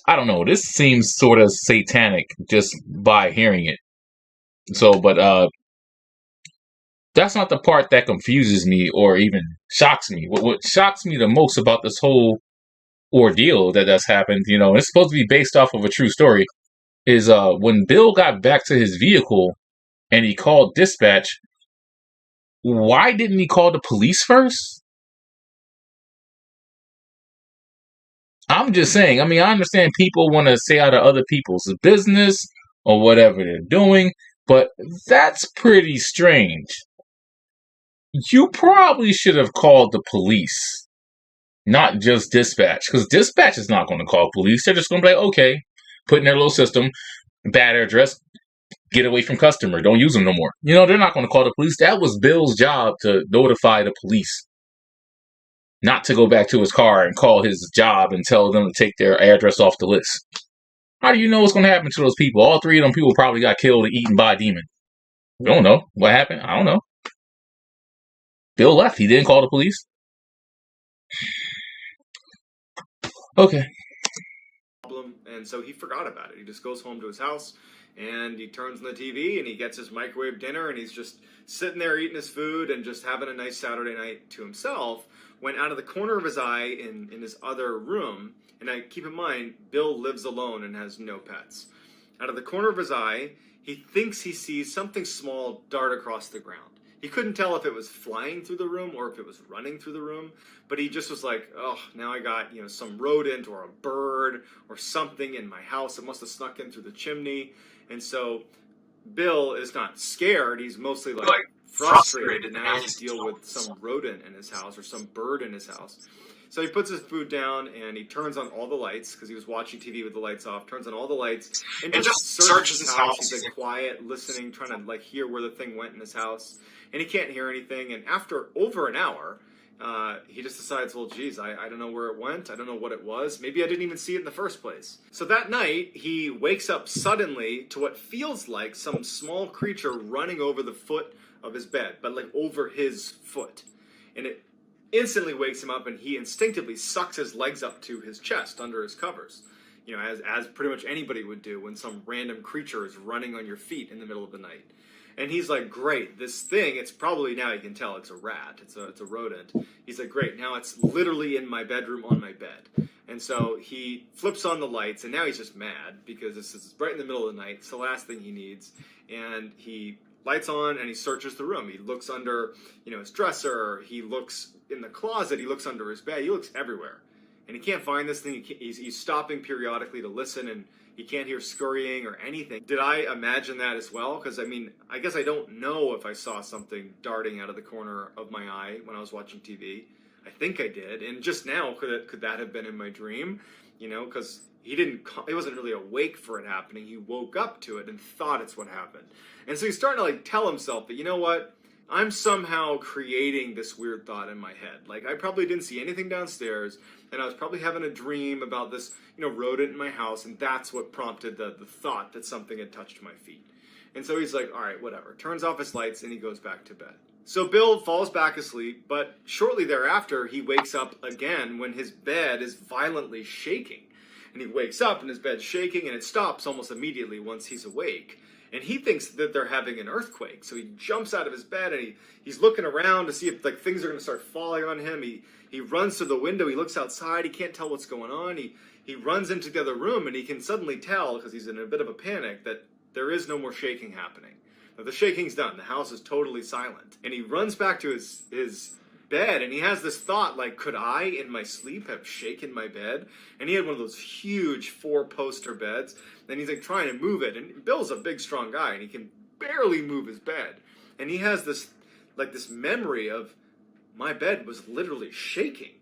I don't know. This seems sort of satanic just by hearing it. So, but that's not the part that confuses me or even shocks me. What shocks me the most about this whole ordeal that's happened, you know, it's supposed to be based off of a true story, is when Bill got back to his vehicle and he called dispatch, why didn't he call the police first? I'm just saying, I mean, I understand people want to stay out of other people's business or whatever they're doing, but that's pretty strange. You probably should have called the police, not just dispatch, because dispatch is not going to call police. They're just going to be like, okay, put in their little system, bad address, get away from customer, don't use them no more. You know, they're not going to call the police. That was Bill's job, to notify the police, not to go back to his car and call his job and tell them to take their address off the list. How do you know what's going to happen to those people? All 3 of them people probably got killed and eaten by a demon. We don't know what happened. I don't know. Bill left. He didn't call the police. Okay. And so he forgot about it. He just goes home to his house and he turns on the TV and he gets his microwave dinner and he's just sitting there eating his food and just having a nice Saturday night to himself, when out of the corner of his eye in his other room, and I keep in mind, Bill lives alone and has no pets. Out of the corner of his eye, he thinks he sees something small dart across the ground. He couldn't tell if it was flying through the room or if it was running through the room, but he just was like, oh, now I got, you know, some rodent or a bird or something in my house. It must have snuck in through the chimney. And so Bill is not scared. He's mostly like frustrated. Now he has to deal with some rodent in his house or some bird in his house. So he puts his food down and he turns on all the lights because he was watching TV with the lights off, turns on all the lights and just searches his house. He's like quiet, listening, trying to like hear where the thing went in his house. And he can't hear anything. And after over an hour, he just decides, well, geez, I don't know where it went. I don't know what it was. Maybe I didn't even see it in the first place. So that night, he wakes up suddenly to what feels like some small creature running over the foot of his bed, but like over his foot. And it instantly wakes him up and he instinctively sucks his legs up to his chest under his covers. You know, as pretty much anybody would do when some random creature is running on your feet in the middle of the night. And he's like, great, this thing, it's probably, now you can tell it's a rat, it's a rodent. He's like, great, now it's literally in my bedroom on my bed. And so he flips on the lights and now he's just mad because this is right in the middle of the night. It's the last thing he needs. And he lights on and he searches the room. He looks under, you know, his dresser. He looks in the closet. He looks under his bed. He looks everywhere. And he can't find this thing. He's stopping periodically to listen and he can't hear scurrying or anything. Did I imagine that as well? Because, I mean, I guess I don't know if I saw something darting out of the corner of my eye when I was watching TV. I think I did. And just now, could that have been in my dream? you know, because he wasn't really awake for it happening. He woke up to it and thought it's what happened. And so he's starting to like tell himself that, you know what, I'm somehow creating this weird thought in my head. Like, I probably didn't see anything downstairs, and I was probably having a dream about this, you know, rodent in my house, and that's what prompted the thought that something had touched my feet. And so he's like, all right, whatever. Turns off his lights, and he goes back to bed. So Bill falls back asleep, but shortly thereafter, he wakes up again when his bed is violently shaking. And he wakes up, and his bed's shaking, and it stops almost immediately once he's awake. And he thinks that they're having an earthquake. So he jumps out of his bed, and he's looking around to see if like things are going to start falling on him. He runs to the window. He looks outside. He can't tell what's going on. He runs into the other room, and he can suddenly tell, because he's in a bit of a panic, that there is no more shaking happening. Now, the shaking's done. The house is totally silent. And he runs back to his bed, and he has this thought, like, could I, in my sleep, have shaken my bed? And he had one of those huge 4-poster beds, and he's like trying to move it. And Bill's a big, strong guy, and he can barely move his bed. And he has this memory of, my bed was literally shaking.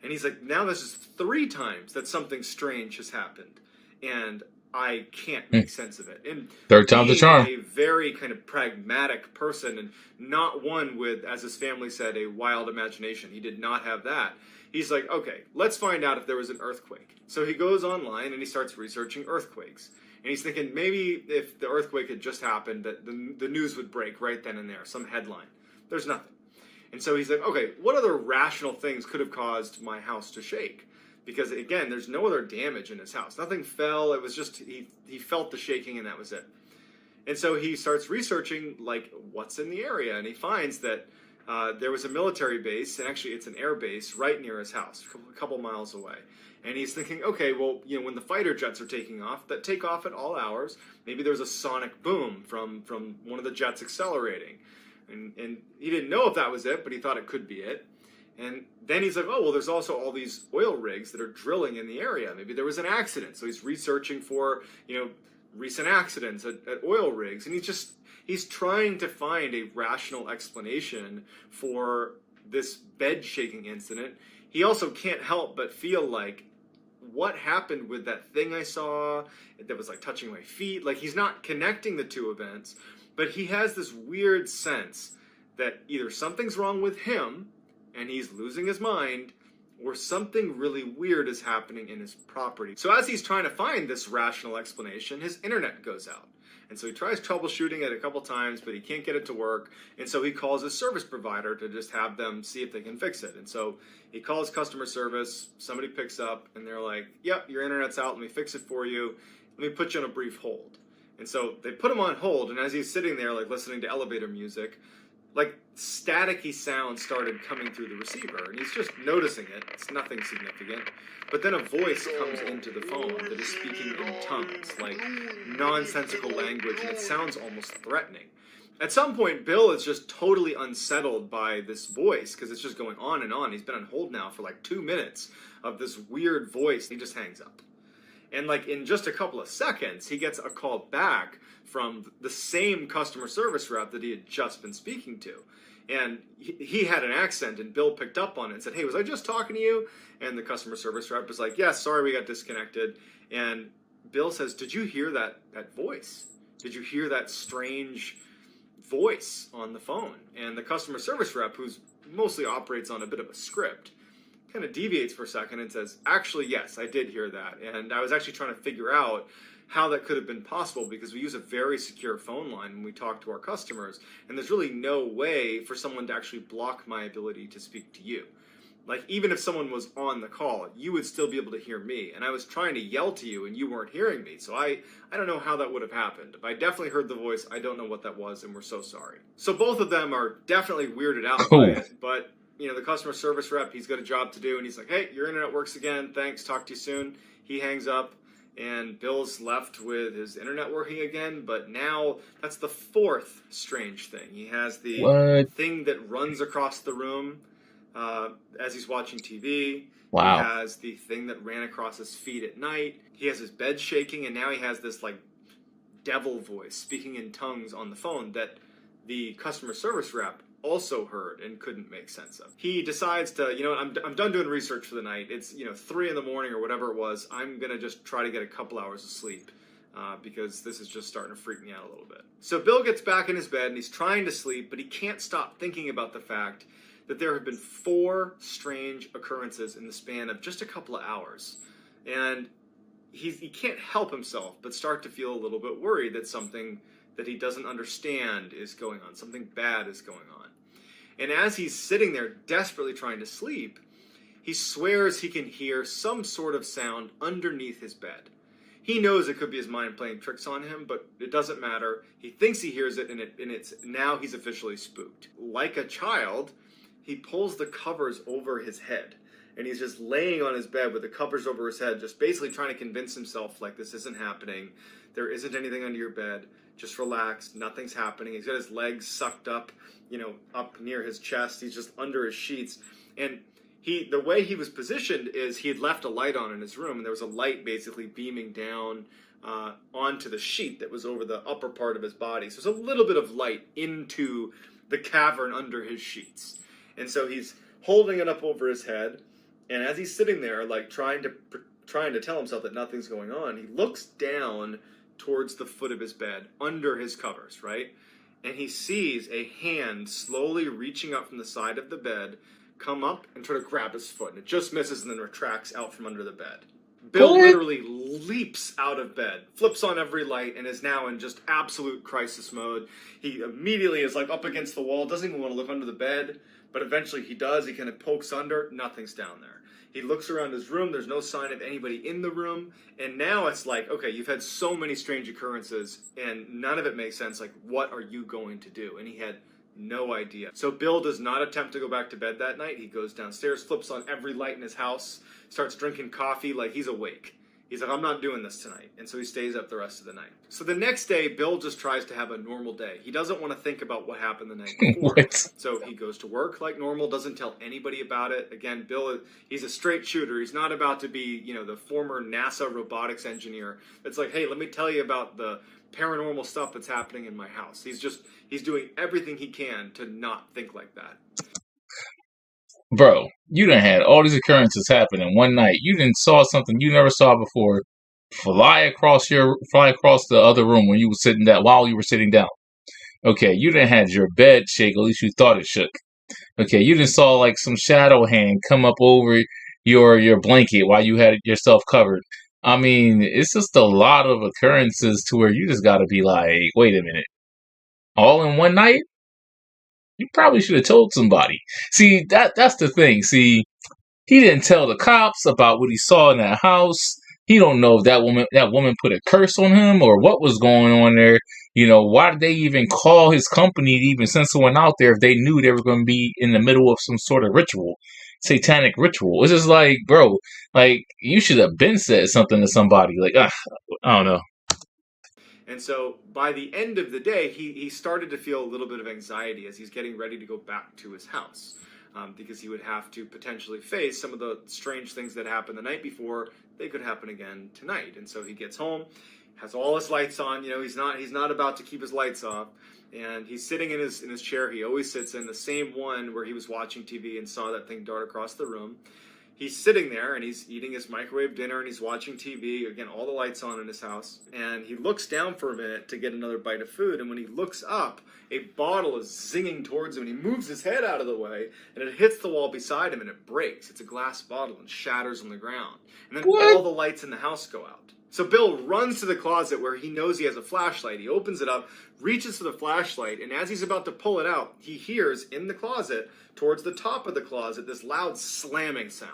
And he's like, now this is 3 times that something strange has happened, and I can't make sense of it. And third time's the charm. A very kind of pragmatic person, and not one with, as his family said, a wild imagination. He did not have that. He's like, okay, let's find out if there was an earthquake. So he goes online and he starts researching earthquakes. And he's thinking maybe if the earthquake had just happened, that the news would break right then and there, some headline. There's nothing. And so he's like, okay, what other rational things could have caused my house to shake? Because, again, there's no other damage in his house. Nothing fell. It was just he felt the shaking, and that was it. And so he starts researching, like, what's in the area. And he finds that there was a military base, and actually it's an air base, right near his house, a couple miles away. And he's thinking, okay, well, you know, when the fighter jets are taking off, that take off at all hours, maybe there's a sonic boom from one of the jets accelerating. And he didn't know if that was it, but he thought it could be it. And then he's like, oh, well, there's also all these oil rigs that are drilling in the area. Maybe there was an accident. So he's researching for, you know, recent accidents at oil rigs. And he's trying to find a rational explanation for this bed shaking incident. He also can't help but feel like, what happened with that thing I saw that was like touching my feet? Like, he's not connecting the two events, but he has this weird sense that either something's wrong with him and he's losing his mind, or something really weird is happening in his property. So as he's trying to find this rational explanation, his internet goes out. And so he tries troubleshooting it a couple times, but he can't get it to work. And so he calls his service provider to just have them see if they can fix it. And so he calls customer service, somebody picks up, and they're like, yep, your internet's out, let me fix it for you. Let me put you on a brief hold. And so they put him on hold, and as he's sitting there, like, listening to elevator music, like, staticky sounds started coming through the receiver, and he's just noticing it. It's nothing significant. But then a voice comes into the phone that is speaking in tongues, like nonsensical language, and it sounds almost threatening. At some point, Bill is just totally unsettled by this voice, because it's just going on and on. He's been on hold now for like 2 minutes of this weird voice. He just hangs up. And like in just a couple of seconds, he gets a call back from the same customer service rep that he had just been speaking to. And he had an accent, and Bill picked up on it and said, hey, was I just talking to you? And the customer service rep was like, yes, sorry, we got disconnected. And Bill says, did you hear that voice? Did you hear that strange voice on the phone? And the customer service rep, who's mostly operates on a bit of a script, kind of deviates for a second and says, actually, yes, I did hear that. And I was actually trying to figure out how that could have been possible, because we use a very secure phone line when we talk to our customers, and there's really no way for someone to actually block my ability to speak to you. Like, even if someone was on the call, you would still be able to hear me, and I was trying to yell to you and you weren't hearing me, so I don't know how that would have happened. But I definitely heard the voice. I don't know what that was, and we're so sorry. So both of them are definitely weirded out by it, but you know, the customer service rep, he's got a job to do, and he's like, hey, your internet works again, thanks, talk to you soon. He hangs up, and Bill's left with his internet working again, but now that's the 4th strange thing. He has the thing that runs across the room as he's watching TV. Wow. He has the thing that ran across his feet at night. He has his bed shaking, and now he has this like devil voice speaking in tongues on the phone that the customer service rep also heard and couldn't make sense of. He decides to, I'm done doing research for the night. It's 3 in the morning or whatever it was. I'm gonna just try to get a couple hours of sleep. Because this is just starting to freak me out a little bit. So Bill gets back in his bed and he's trying to sleep, but he can't stop thinking about the fact that there have been 4 strange occurrences in the span of just a couple of hours. And he can't help himself but start to feel a little bit worried that something that he doesn't understand is going on, something bad is going on. And as he's sitting there desperately trying to sleep, he swears he can hear some sort of sound underneath his bed. He knows it could be his mind playing tricks on him, but it doesn't matter. He thinks he hears it, and it's now he's officially spooked. Like a child, he pulls the covers over his head, and he's just laying on his bed with the covers over his head, just basically trying to convince himself, like, this isn't happening. There isn't anything under your bed. Just relax. Nothing's happening. He's got his legs sucked up, up near his chest. He's just under his sheets. And the way he was positioned is he had left a light on in his room, and there was a light basically beaming down onto the sheet that was over the upper part of his body. So there's a little bit of light into the cavern under his sheets. And so he's holding it up over his head, and as he's sitting there, like trying to tell himself that nothing's going on, he looks down towards the foot of his bed, under his covers, right? And he sees a hand slowly reaching up from the side of the bed, come up and try to grab his foot, and it just misses and then retracts out from under the bed. Bill literally leaps out of bed, flips on every light, and is now in just absolute crisis mode. He immediately is like up against the wall, doesn't even want to look under the bed, but eventually he does. He kind of pokes under, nothing's down there. He looks around his room, there's no sign of anybody in the room, and now it's like, okay, you've had so many strange occurrences, and none of it makes sense. Like, what are you going to do? And he had no idea. So Bill does not attempt to go back to bed that night. He goes downstairs, flips on every light in his house, starts drinking coffee like he's awake. He's like, I'm not doing this tonight. And so he stays up the rest of the night. So the next day, Bill just tries to have a normal day. He doesn't want to think about what happened the night before. So he goes to work like normal, doesn't tell anybody about it. Again, Bill, he's a straight shooter. He's not about to be, the former NASA robotics engineer. It's like, hey, let me tell you about the paranormal stuff that's happening in my house. He's doing everything he can to not think like that. Bro, you done had all these occurrences happen in one night. You done saw something you never saw before fly across the other room when you were sitting down, while you were sitting down. Okay, you done had your bed shake, at least you thought it shook. Okay, you done saw like some shadow hand come up over your blanket while you had yourself covered. I mean, it's just a lot of occurrences to where you just gotta be like, wait a minute. All in one night? You probably should have told somebody. See, that's the thing. See, he didn't tell the cops about what he saw in that house. He don't know if that woman put a curse on him or what was going on there. Why did they even call his company to even send someone out there if they knew they were going to be in the middle of some sort of ritual, satanic ritual? It's just like, bro, like you should have been said something to somebody. Like, I don't know. And so by the end of the day, he started to feel a little bit of anxiety as he's getting ready to go back to his house. Because he would have to potentially face some of the strange things that happened the night before. They could happen again tonight. And so he gets home, has all his lights on. He's not about to keep his lights off. And he's sitting in his chair. He always sits in the same one where he was watching TV and saw that thing dart across the room. He's sitting there and he's eating his microwave dinner and he's watching TV. Again, all the lights on in his house. And he looks down for a minute to get another bite of food. And when he looks up, a bottle is zinging towards him. And he moves his head out of the way and it hits the wall beside him and it breaks. It's a glass bottle and shatters on the ground. And then all the lights in the house go out. So Bill runs to the closet where he knows he has a flashlight. He opens it up, reaches for the flashlight, and as he's about to pull it out, he hears in the closet, towards the top of the closet, this loud slamming sound.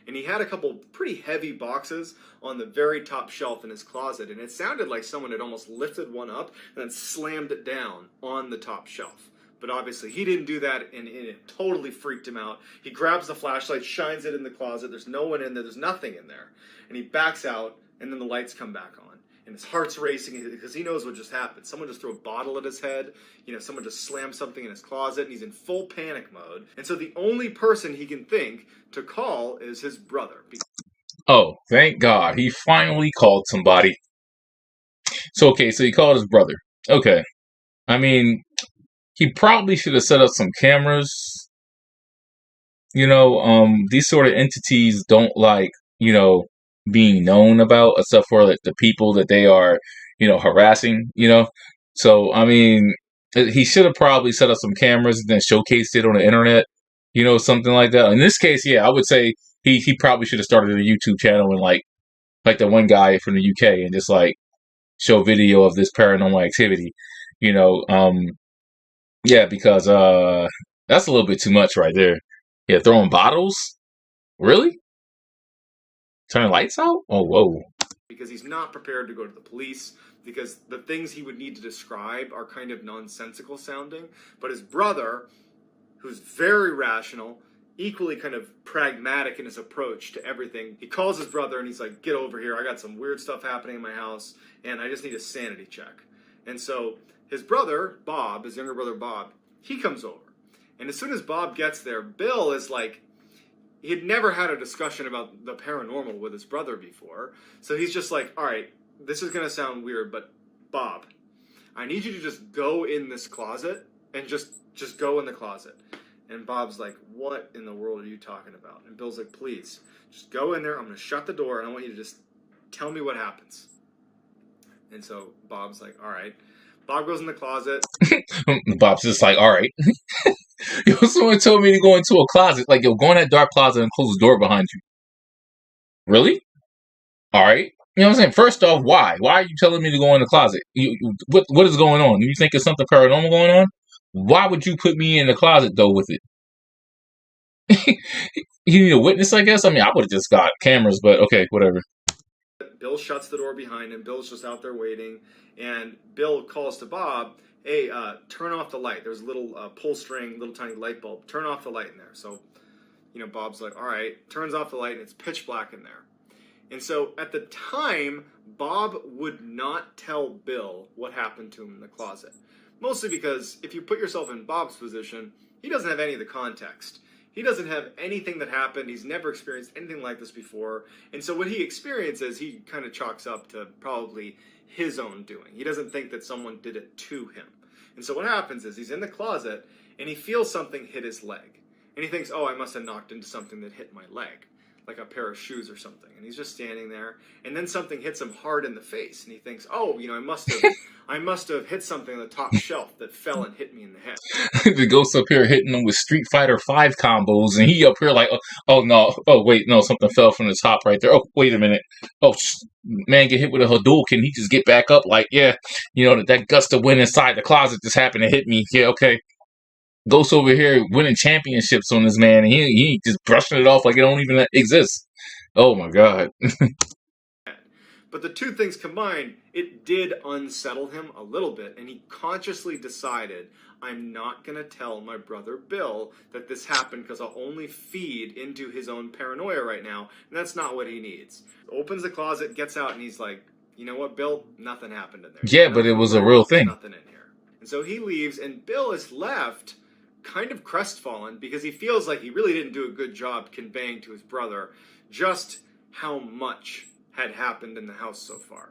And he had a couple pretty heavy boxes on the very top shelf in his closet, and it sounded like someone had almost lifted one up and then slammed it down on the top shelf. But obviously he didn't do that, and it totally freaked him out. He grabs the flashlight, shines it in the closet. There's no one in there. There's nothing in there. And he backs out, and then the lights come back on. And his heart's racing because he knows what just happened. Someone just threw a bottle at his head. Someone just slammed something in his closet, and he's in full panic mode. And so the only person he can think to call is his brother. Oh, thank God. He finally called somebody. So he called his brother. Okay. I mean, he probably should have set up some cameras. These sort of entities don't like, being known about, except for like the people that they are, harassing. So, I mean, he should have probably set up some cameras and then showcased it on the internet, something like that. In this case, yeah, I would say he probably should have started a YouTube channel and like the one guy from the UK and just like show video of this paranormal activity, you know. Yeah, because that's a little bit too much right there. Yeah, throwing bottles? Really? Turning lights out? Oh, whoa. Because he's not prepared to go to the police, because the things he would need to describe are kind of nonsensical sounding. But his brother, who's very rational, equally kind of pragmatic in his approach to everything, he calls his brother and he's like, get over here, I got some weird stuff happening in my house and I just need a sanity check. And so his brother, Bob, his younger brother Bob, he comes over. And as soon as Bob gets there, Bill is like, he had never had a discussion about the paranormal with his brother before. So he's just like, all right, this is going to sound weird, but Bob, I need you to just go in this closet and just go in the closet. And Bob's like, what in the world are you talking about? And Bill's like, please, just go in there. I'm going to shut the door and I want you to just tell me what happens. And so Bob's like, all right. Bob goes in the closet. Bob's just like, all right. Someone told me to go into a closet. Like, yo, go in that dark closet and close the door behind you. Really? All right. You know what I'm saying? First off, why? Why are you telling me to go in the closet? What is going on? You think there's something paranormal going on? Why would you put me in the closet, though, with it? You need a witness, I guess? I mean, I would have just got cameras, but okay, whatever. Bill shuts the door behind him. Bill's just out there waiting. And Bill calls to Bob, hey, turn off the light. There's a little pull string, little tiny light bulb. Turn off the light in there. So, Bob's like, all right. Turns off the light and it's pitch black in there. And so at the time, Bob would not tell Bill what happened to him in the closet. Mostly because if you put yourself in Bob's position, he doesn't have any of the context. He doesn't have anything that happened. He's never experienced anything like this before. And so what he experiences, he kind of chalks up to probably his own doing. He doesn't think that someone did it to him. And so what happens is he's in the closet and he feels something hit his leg. And he thinks, oh, I must have knocked into something that hit my leg, like a pair of shoes or something. And he's just standing there. And then something hits him hard in the face. And he thinks, oh, I must have hit something on the top shelf that fell and hit me in the head. The ghost up here hitting him with Street Fighter 5 combos, and he up here like, oh no, oh wait, no, something fell from the top right there. Oh, wait a minute. Oh, man, get hit with a Hadouken. He just get back up like, yeah, that gust of wind inside the closet just happened to hit me. Yeah, okay. Ghost over here winning championships on this man, and he just brushing it off like it don't even exist. Oh my god. But the two things combined, it did unsettle him a little bit, and he consciously decided, I'm not going to tell my brother Bill that this happened because I'll only feed into his own paranoia right now, and that's not what he needs. Opens the closet, gets out, and he's like, you know what, Bill? Nothing happened in there. Yeah, but it was a real thing. Nothing in here. And so he leaves, and Bill is left kind of crestfallen because he feels like he really didn't do a good job conveying to his brother just how much had happened in the house so far.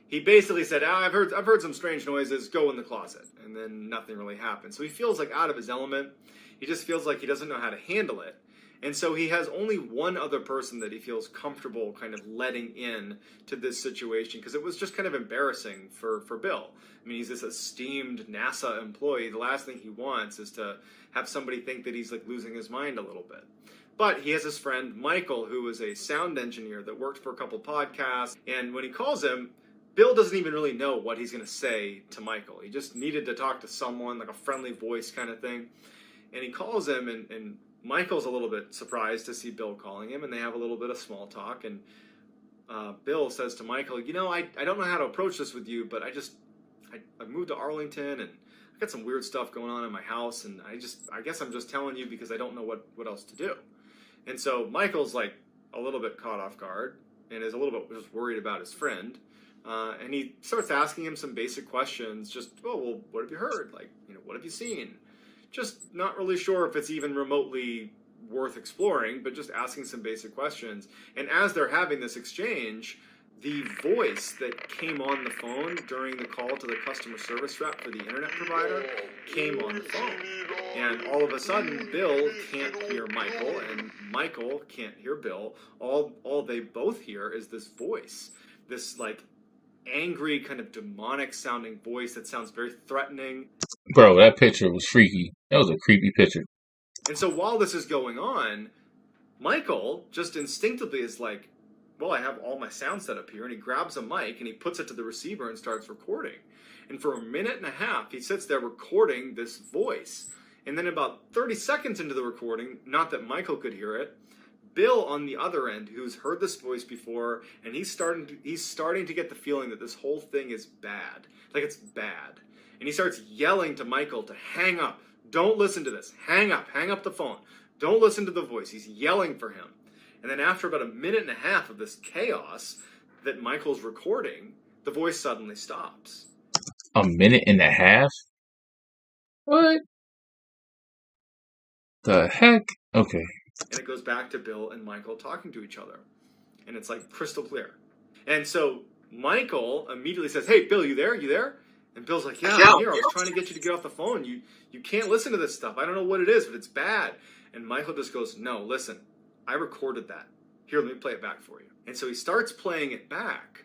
He basically said, I've heard some strange noises, go in the closet. And then nothing really happened. So he feels like out of his element. He just feels like he doesn't know how to handle it. And so he has only one other person that he feels comfortable kind of letting in to this situation, because it was just kind of embarrassing for Bill. I mean, he's this esteemed NASA employee. The last thing he wants is to have somebody think that he's like losing his mind a little bit. But he has his friend Michael, who is a sound engineer that worked for a couple podcasts. And when he calls him, Bill doesn't even really know what he's going to say to Michael. He just needed to talk to someone, like a friendly voice kind of thing. And he calls him, and Michael's a little bit surprised to see Bill calling him, and they have a little bit of small talk. And Bill says to Michael, I don't know how to approach this with you, but I moved to Arlington, and I got some weird stuff going on in my house, and I guess I'm just telling you because I don't know what else to do. And so Michael's like a little bit caught off guard and is a little bit just worried about his friend. And he starts asking him some basic questions. Just, oh, well, what have you heard? Like, what have you seen? Just not really sure if it's even remotely worth exploring, but just asking some basic questions. And as they're having this exchange, the voice that came on the phone during the call to the customer service rep for the internet provider came on the phone. And all of a sudden, Bill can't hear Michael, and Michael can't hear Bill. All they both hear is this voice, this like angry, kind of demonic sounding voice that sounds very threatening. Bro, that picture was freaky. That was a creepy picture. And so while this is going on, Michael just instinctively is like, well, I have all my sound set up here, and he grabs a mic and he puts it to the receiver and starts recording. And for a minute and a half, he sits there recording this voice. And then about 30 seconds into the recording, not that Michael could hear it, Bill on the other end, who's heard this voice before, and he's starting to get the feeling that this whole thing is bad. Like it's bad. And he starts yelling to Michael to hang up. Don't listen to this. Hang up the phone. Don't listen to the voice. He's yelling for him. And then after about a minute and a half of this chaos that Michael's recording, the voice suddenly stops. A minute and a half? What? The heck? Okay. And it goes back to Bill and Michael talking to each other. And it's like crystal clear. And so Michael immediately says, hey, Bill, you there? You there? And Bill's like, yeah, I'm here. I was trying to get you to get off the phone. You can't listen to this stuff. I don't know what it is, but it's bad. And Michael just goes, no, listen, I recorded that. Here, let me play it back for you. And so he starts playing it back,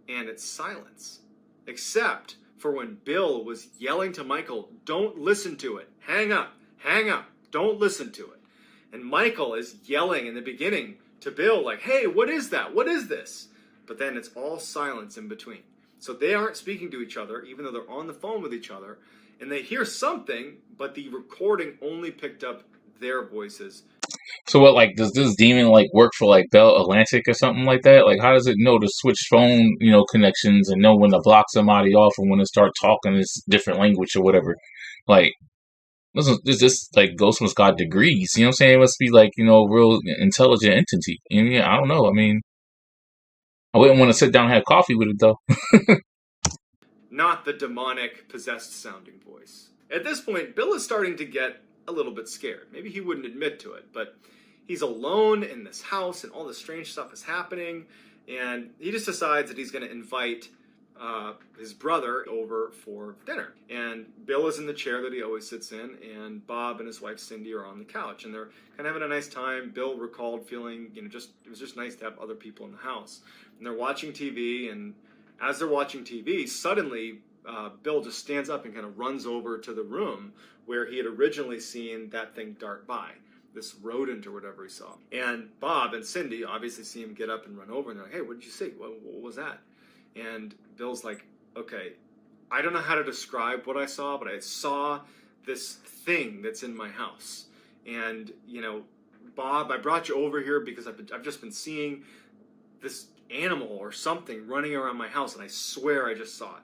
and it's silence. Except for when Bill was yelling to Michael, don't listen to it. Hang up, don't listen to it. And Michael is yelling in the beginning to Bill like, hey, what is that? What is this? But then it's all silence in between. So they aren't speaking to each other, even though they're on the phone with each other. And they hear something, but the recording only picked up their voices. So what, like, does this demon, like, work for, like, Bell Atlantic or something like that? Like, how does it know to switch phone, connections and know when to block somebody off and when to start talking this different language or whatever? Like, is this, like, Ghost must got degrees, you know what I'm saying? It must be, like, real intelligent entity. And, yeah, I don't know. I mean, I wouldn't want to sit down and have coffee with it, though. Not the demonic, possessed-sounding voice. At this point, Bill is starting to get a little bit scared. Maybe he wouldn't admit to it, but he's alone in this house and all this strange stuff is happening, and he just decides that he's going to invite his brother over for dinner. And Bill is in the chair that he always sits in, and Bob and his wife Cindy are on the couch, and they're kind of having a nice time. Bill recalled feeling, it was just nice to have other people in the house. And they're watching TV, and as they're watching TV, suddenly Bill just stands up and kind of runs over to the room where he had originally seen that thing dart by, this rodent or whatever he saw. And Bob and Cindy obviously see him get up and run over, and they're like, hey, what did you see? What was that? And Bill's like, okay, I don't know how to describe what I saw, but I saw this thing that's in my house. And, Bob, I brought you over here because I've just been seeing this animal or something running around my house, and I swear I just saw it.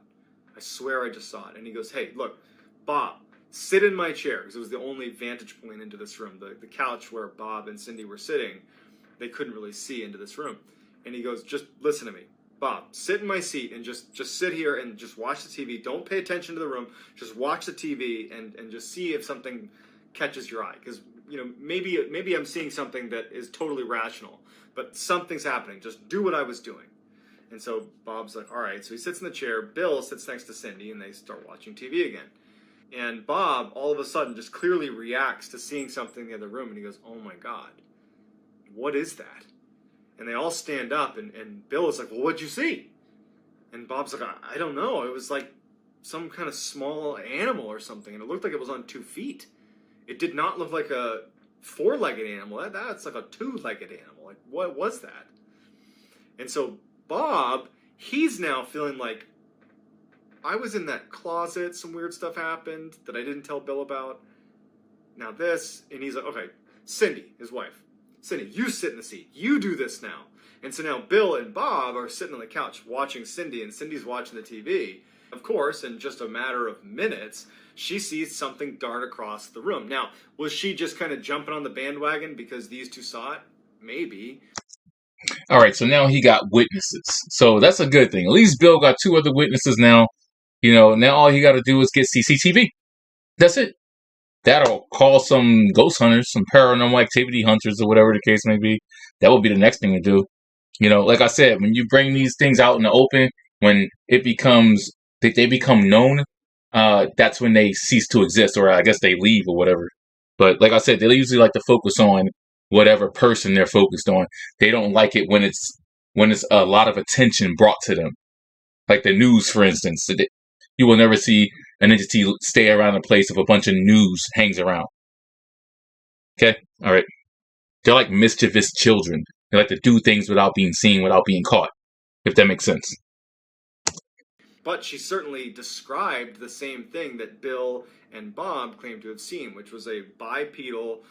I swear I just saw it. And he goes, hey, look, Bob, sit in my chair, because it was the only vantage point into this room. The couch where Bob and Cindy were sitting, they couldn't really see into this room. And he goes, just listen to me. Bob, sit in my seat and just sit here and just watch the TV. Don't pay attention to the room. Just watch the TV and just see if something catches your eye. Because, maybe I'm seeing something that is totally rational, but something's happening. Just do what I was doing. And so Bob's like, all right. So he sits in the chair. Bill sits next to Cindy, and they start watching TV again. And Bob, all of a sudden, just clearly reacts to seeing something in the other room, and he goes, oh my God, what is that? And they all stand up, and Bill is like, well, what'd you see? And Bob's like, I don't know. It was like some kind of small animal or something, and it looked like it was on 2 feet. It did not look like a 4-legged animal. That's like a 2-legged animal. Like, what was that? And so Bob, he's now feeling like, I was in that closet, some weird stuff happened that I didn't tell Bill about. Now this, and he's like, okay, Cindy, his wife. Cindy, you sit in the seat. You do this now. And so now Bill and Bob are sitting on the couch watching Cindy, and Cindy's watching the TV. Of course, in just a matter of minutes, she sees something dart across the room. Now, was she just kind of jumping on the bandwagon because these two saw it? Maybe. All right, so now he got witnesses. So that's a good thing. At least Bill got 2 other witnesses now. Now all he got to do is get CCTV. That's it. That'll call some ghost hunters, some paranormal activity hunters, or whatever the case may be. That would be the next thing to do. You know, like I said, when you bring these things out in the open, when it becomes they become known, that's when they cease to exist, or I guess they leave or whatever. But like I said, they usually like to focus on whatever person they're focused on. They don't like it when it's a lot of attention brought to them, like the news, for instance. You will never see an entity stay around a place if a bunch of news hangs around. Okay, all right. They're like mischievous children. They like to do things without being seen, without being caught, if that makes sense. But she certainly described the same thing that Bill and Bob claimed to have seen, which was a bipedal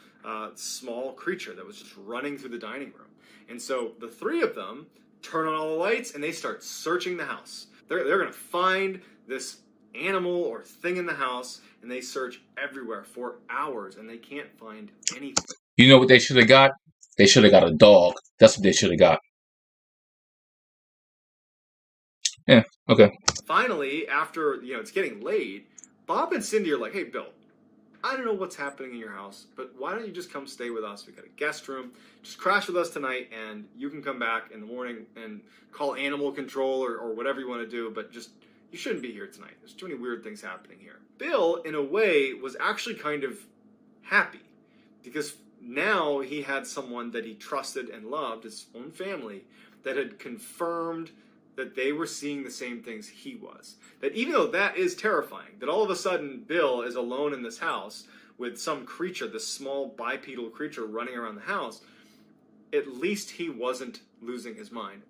small creature that was just running through the dining room. And so the three of them turn on all the lights and they start searching the house. They're going to find this animal or thing in the house, and they search everywhere for hours and they can't find anything. You know what they should have got? They should have got a dog. That's what they should have got. Yeah, okay. Finally, after, it's getting late, Bob and Cindy are like, hey, Bill, I don't know what's happening in your house, but why don't you just come stay with us? We got a guest room. Just crash with us tonight, and you can come back in the morning and call animal control or whatever you want to do, but just, you shouldn't be here tonight. There's too many weird things happening here. Bill, in a way, was actually kind of happy because now he had someone that he trusted and loved, his own family, that had confirmed that they were seeing the same things he was. That even though that is terrifying, that all of a sudden Bill is alone in this house with some creature, this small bipedal creature running around the house, at least he wasn't losing his mind.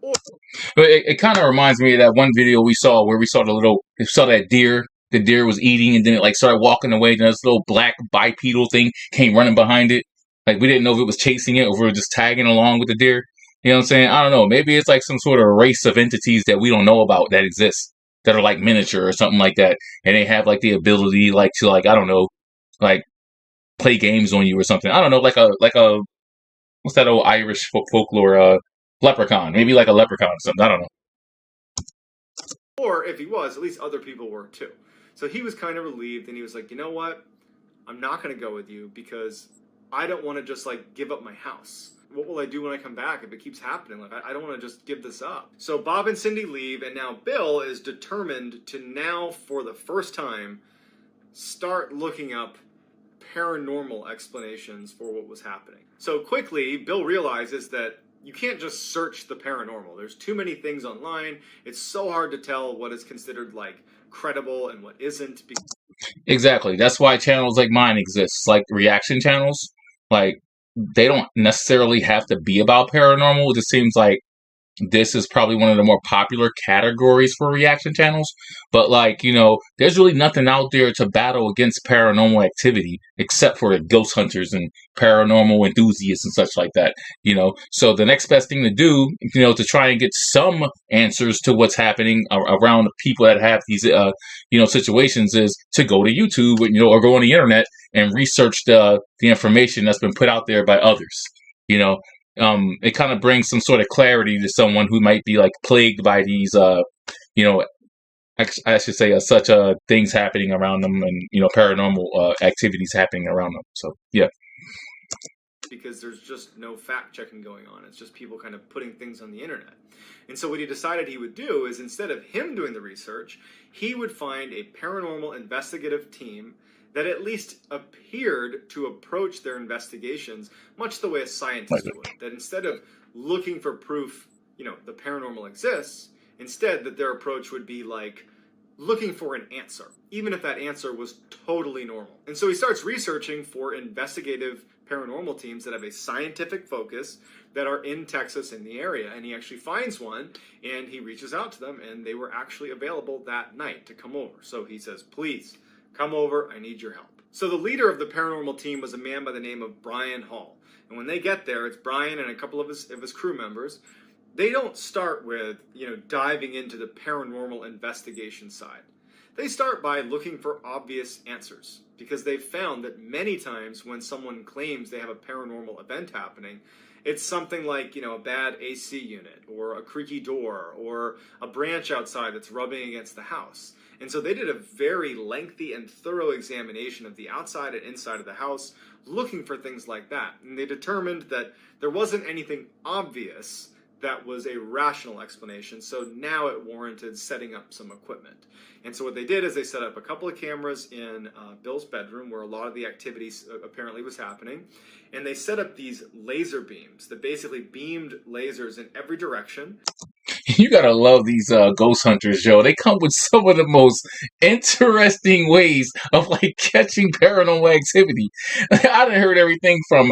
It kind of reminds me of that one video we saw where we saw that deer. The deer was eating and then it like started walking away, and this little black bipedal thing came running behind it. Like we didn't know if it was chasing it or if we were just tagging along with the deer. You know what I'm saying? I don't know. Maybe it's like some sort of race of entities that we don't know about that exist, that are like miniature or something like that. And they have like the ability like to like, I don't know, like play games on you or something. I don't know, like a what's that old Irish folklore leprechaun. Maybe like a leprechaun or something. I don't know. Or if he was, at least other people were too. So he was kind of relieved, and he was like, you know what? I'm not going to go with you because I don't want to just like give up my house. What will I do when I come back if it keeps happening? Like, I don't want to just give this up. So Bob and Cindy leave, and now Bill is determined to now, for the first time, start looking up paranormal explanations for what was happening. So quickly, Bill realizes that you can't just search the paranormal. There's too many things online. It's so hard to tell what is considered like credible and what isn't. Exactly. That's why channels like mine exist, like reaction channels. Like they don't necessarily have to be about paranormal. It just seems like this is probably one of the more popular categories for reaction channels. But like, you know, there's really nothing out there to battle against paranormal activity except for the ghost hunters and paranormal enthusiasts and such like that, you know. So the next best thing to do, you know, to try and get some answers to what's happening around the people that have these, you know, situations is to go to YouTube, you know, or go on the internet and research the information that's been put out there by others, you know. It kind of brings some sort of clarity to someone who might be like plagued by these, you know, I should say, such things happening around them, and you know, paranormal activities happening around them. So yeah, because there's just no fact checking going on. It's just people kind of putting things on the internet. And so what he decided he would do is, instead of him doing the research, he would find a paranormal investigative team that at least appeared to approach their investigations much the way a scientist would. That instead of looking for proof, you know, the paranormal exists, instead that their approach would be like looking for an answer, even if that answer was totally normal. And so he starts researching for investigative paranormal teams that have a scientific focus that are in Texas in the area. And he actually finds one, and he reaches out to them, and they were actually available that night to come over. So he says, please, come over, I need your help. So the leader of the paranormal team was a man by the name of Brian Hall. And when they get there, it's Brian and a couple of his crew members. They don't start with, you know, diving into the paranormal investigation side. They start by looking for obvious answers, because they've found that many times when someone claims they have a paranormal event happening, it's something like, you know, a bad AC unit or a creaky door or a branch outside that's rubbing against the house. And so they did a very lengthy and thorough examination of the outside and inside of the house, looking for things like that. And they determined that there wasn't anything obvious that was a rational explanation, so now it warranted setting up some equipment. And so what they did is they set up a couple of cameras in Bill's bedroom where a lot of the activity apparently was happening, and they set up these laser beams that basically beamed lasers in every direction. You gotta love these ghost hunters, Joe. They come with some of the most interesting ways of like catching paranormal activity. I done heard everything from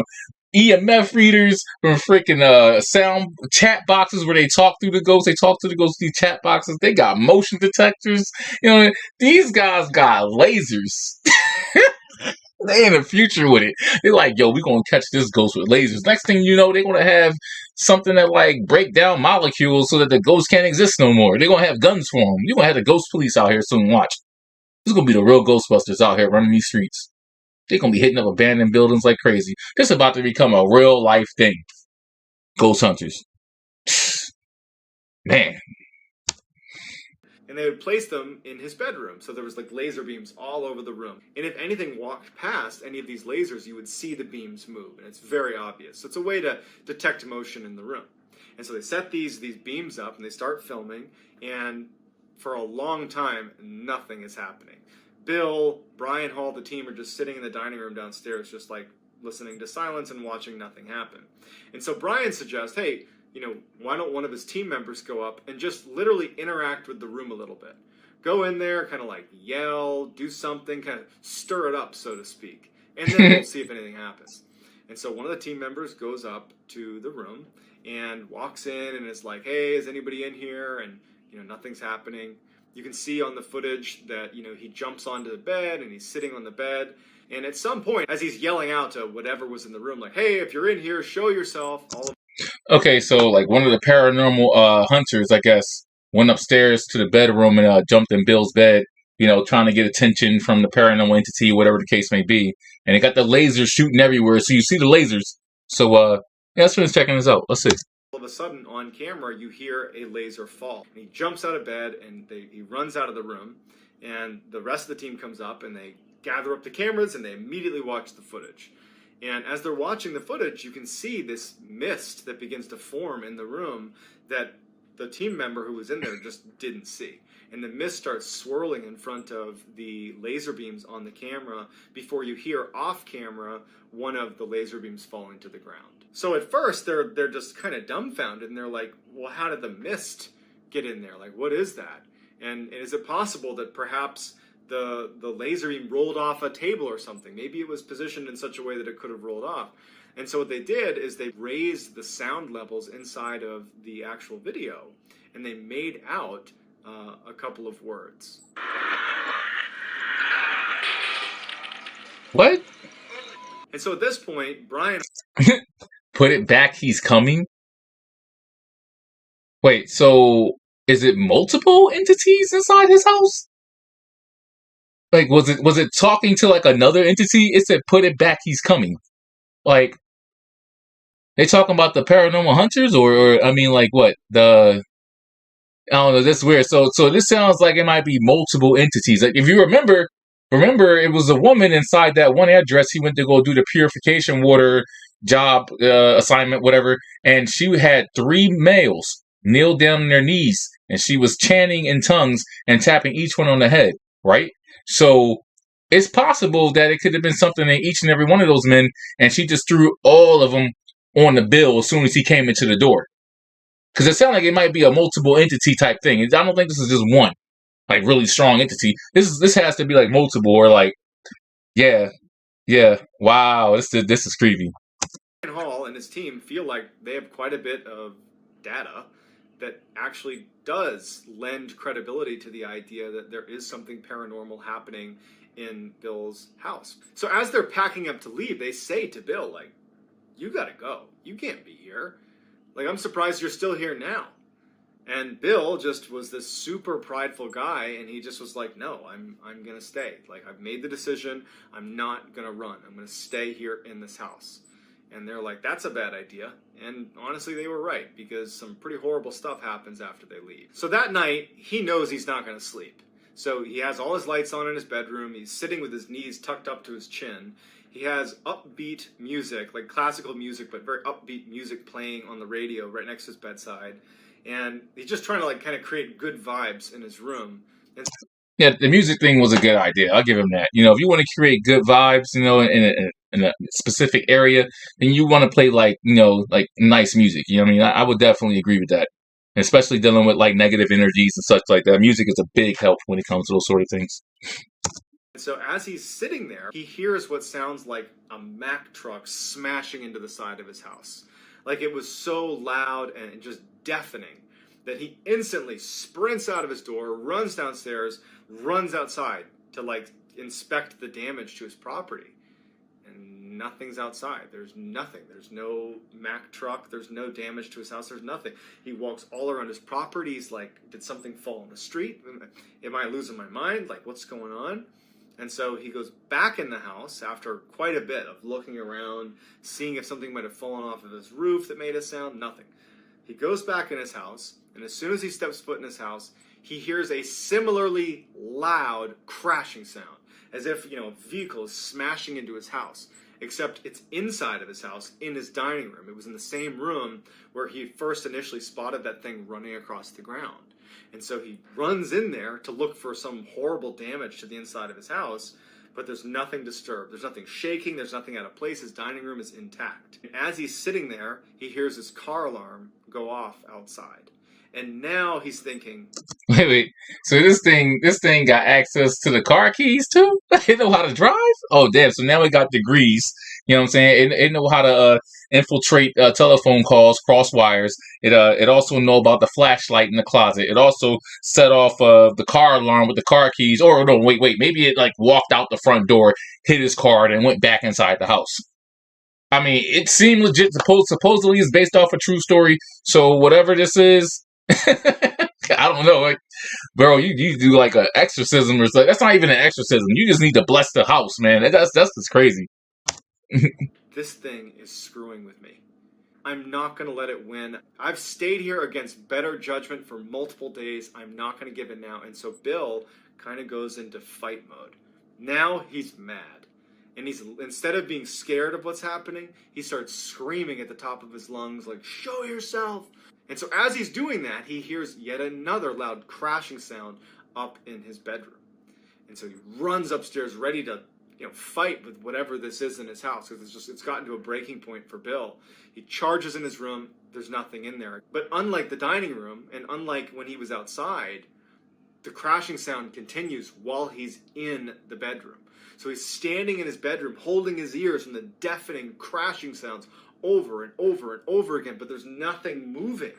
EMF readers, from freaking sound chat boxes where they talk through the ghosts. They talk to the ghosts through chat boxes. They got motion detectors. You know, these guys got lasers. They in the future with it. They're like, yo, we gonna catch this ghost with lasers. Next thing you know, they're gonna have something that like break down molecules so that the ghost can't exist no more. They're gonna have guns for them. You're gonna have the ghost police out here soon. Watch. This is gonna be the real Ghostbusters out here running these streets. They're gonna be hitting up abandoned buildings like crazy. This is about to become a real life thing. Ghost hunters. Man. And they would place them in his bedroom. So there was like laser beams all over the room. And if anything walked past any of these lasers, you would see the beams move. And it's very obvious. So it's a way to detect motion in the room. And so they set these beams up and they start filming. And for a long time, nothing is happening. Bill, Brian Hall, the team are just sitting in the dining room downstairs, just like listening to silence and watching nothing happen. And so Brian suggests, hey, you know, why don't one of his team members go up and just literally interact with the room a little bit? Go in there, kind of like yell, do something, kind of stir it up, so to speak. And then we'll see if anything happens. And so one of the team members goes up to the room and walks in and is like, hey, is anybody in here? And, you know, nothing's happening. You can see on the footage that, you know, he jumps onto the bed and he's sitting on the bed. And at some point, as he's yelling out to whatever was in the room, like, hey, if you're in here, show yourself. Okay, so like one of the paranormal hunters, I guess, went upstairs to the bedroom and jumped in Bill's bed, you know, trying to get attention from the paranormal entity, whatever the case may be. And they got the lasers shooting everywhere, so you see the lasers. So yeah, let's finish checking this out. Let's see. All of a sudden, on camera, you hear a laser fall. And he jumps out of bed and he runs out of the room. And the rest of the team comes up and they gather up the cameras and they immediately watch the footage. And as they're watching the footage, you can see this mist that begins to form in the room that the team member who was in there just didn't see. And the mist starts swirling in front of the laser beams on the camera before you hear off camera one of the laser beams falling to the ground. So at first they're just kind of dumbfounded and they're like, well, how did the mist get in there? Like, what is that? And is it possible that perhaps the laser beam rolled off a table or something? Maybe it was positioned in such a way that it could have rolled off. And so what they did is they raised the sound levels inside of the actual video and they made out a couple of words. What? And so at this point, Brian... Put it back, he's coming? Wait, so is it multiple entities inside his house? Like, was it talking to like another entity? It said, put it back, he's coming. Like, they talking about the paranormal hunters or I mean, like what? I don't know, that's weird. So this sounds like it might be multiple entities. Like, if you remember, it was a woman inside that one address he went to go do the purification water job, assignment, whatever, and she had 3 males kneel down on their knees, and she was chanting in tongues and tapping each one on the head, right? So it's possible that it could have been something in each and every one of those men, and she just threw all of them on the bill as soon as he came into the door. Because it sounds like it might be a multiple entity type thing. I don't think this is just one, like, really strong entity. This has to be like multiple, or like, yeah, wow, this is creepy. Hall and his team feel like they have quite a bit of data that actually does lend credibility to the idea that there is something paranormal happening in Bill's house. So as they're packing up to leave, they say to Bill, like, you gotta go. You can't be here. Like, I'm surprised you're still here now. And Bill just was this super prideful guy, and he just was like, no, I'm gonna stay. Like, I've made the decision. I'm not gonna run. I'm gonna stay here in this house. And they're like, that's a bad idea. And honestly, they were right, because some pretty horrible stuff happens after they leave. So that night, he knows he's not going to sleep. So he has all his lights on in his bedroom. He's sitting with his knees tucked up to his chin. He has upbeat music, like classical music, but very upbeat music playing on the radio right next to his bedside. And he's just trying to like kind of create good vibes in his room. And Yeah, the music thing was a good idea. I'll give him that. You know, if you want to create good vibes, you know, in a specific area, then you want to play like, you know, like nice music. You know what I mean? I would definitely agree with that. Especially dealing with like negative energies and such like that. Music is a big help when it comes to those sort of things. so as he's sitting there, he hears what sounds like a Mack truck smashing into the side of his house. Like it was so loud and just deafening that he instantly sprints out of his door, runs downstairs, runs outside to like inspect the damage to his property. And nothing's outside. There's nothing. There's no Mack truck. There's no damage to his house. There's nothing. He walks all around his property. He's like, did something fall in the street? Am I losing my mind? Like, what's going on? And so he goes back in the house after quite a bit of looking around, seeing if something might have fallen off of his roof that made a sound. Nothing. He goes back in his house, and as soon as he steps foot in his house, he hears a similarly loud crashing sound, as if, you know, a vehicle is smashing into his house, except it's inside of his house, in his dining room. It was in the same room where he first initially spotted that thing running across the ground. And so he runs in there to look for some horrible damage to the inside of his house, but there's nothing disturbed. There's nothing shaking. There's nothing out of place. His dining room is intact. And as he's sitting there, he hears his car alarm go off outside. And now he's thinking, Wait. So this thing got access to the car keys too? It know how to drive? Oh, damn. So now it got degrees. You know what I'm saying? It know how to infiltrate telephone calls, cross wires. It also know about the flashlight in the closet. It also set off the car alarm with the car keys. Or no, wait. Maybe it like walked out the front door, hit his car, and went back inside the house. I mean, it seemed legit. Supposedly it's based off a true story. So whatever this is, I don't know. Like, bro, you do like an exorcism or something. That's not even an exorcism. You just need to bless the house, man. That's just crazy. this thing is screwing with me. I'm not going to let it win. I've stayed here against better judgment for multiple days. I'm not going to give in now. And so Bill kind of goes into fight mode. Now he's mad. And he's, instead of being scared of what's happening, he starts screaming at the top of his lungs, like, show yourself. And so as he's doing that, he hears yet another loud crashing sound up in his bedroom. And so he runs upstairs ready to, fight with whatever this is in his house, because it's gotten to a breaking point for Bill. He charges in his room. There's nothing in there. But unlike the dining room, and unlike when he was outside, the crashing sound continues while he's in the bedroom. So he's standing in his bedroom, holding his ears from the deafening crashing sounds over and over and over again, but there's nothing moving.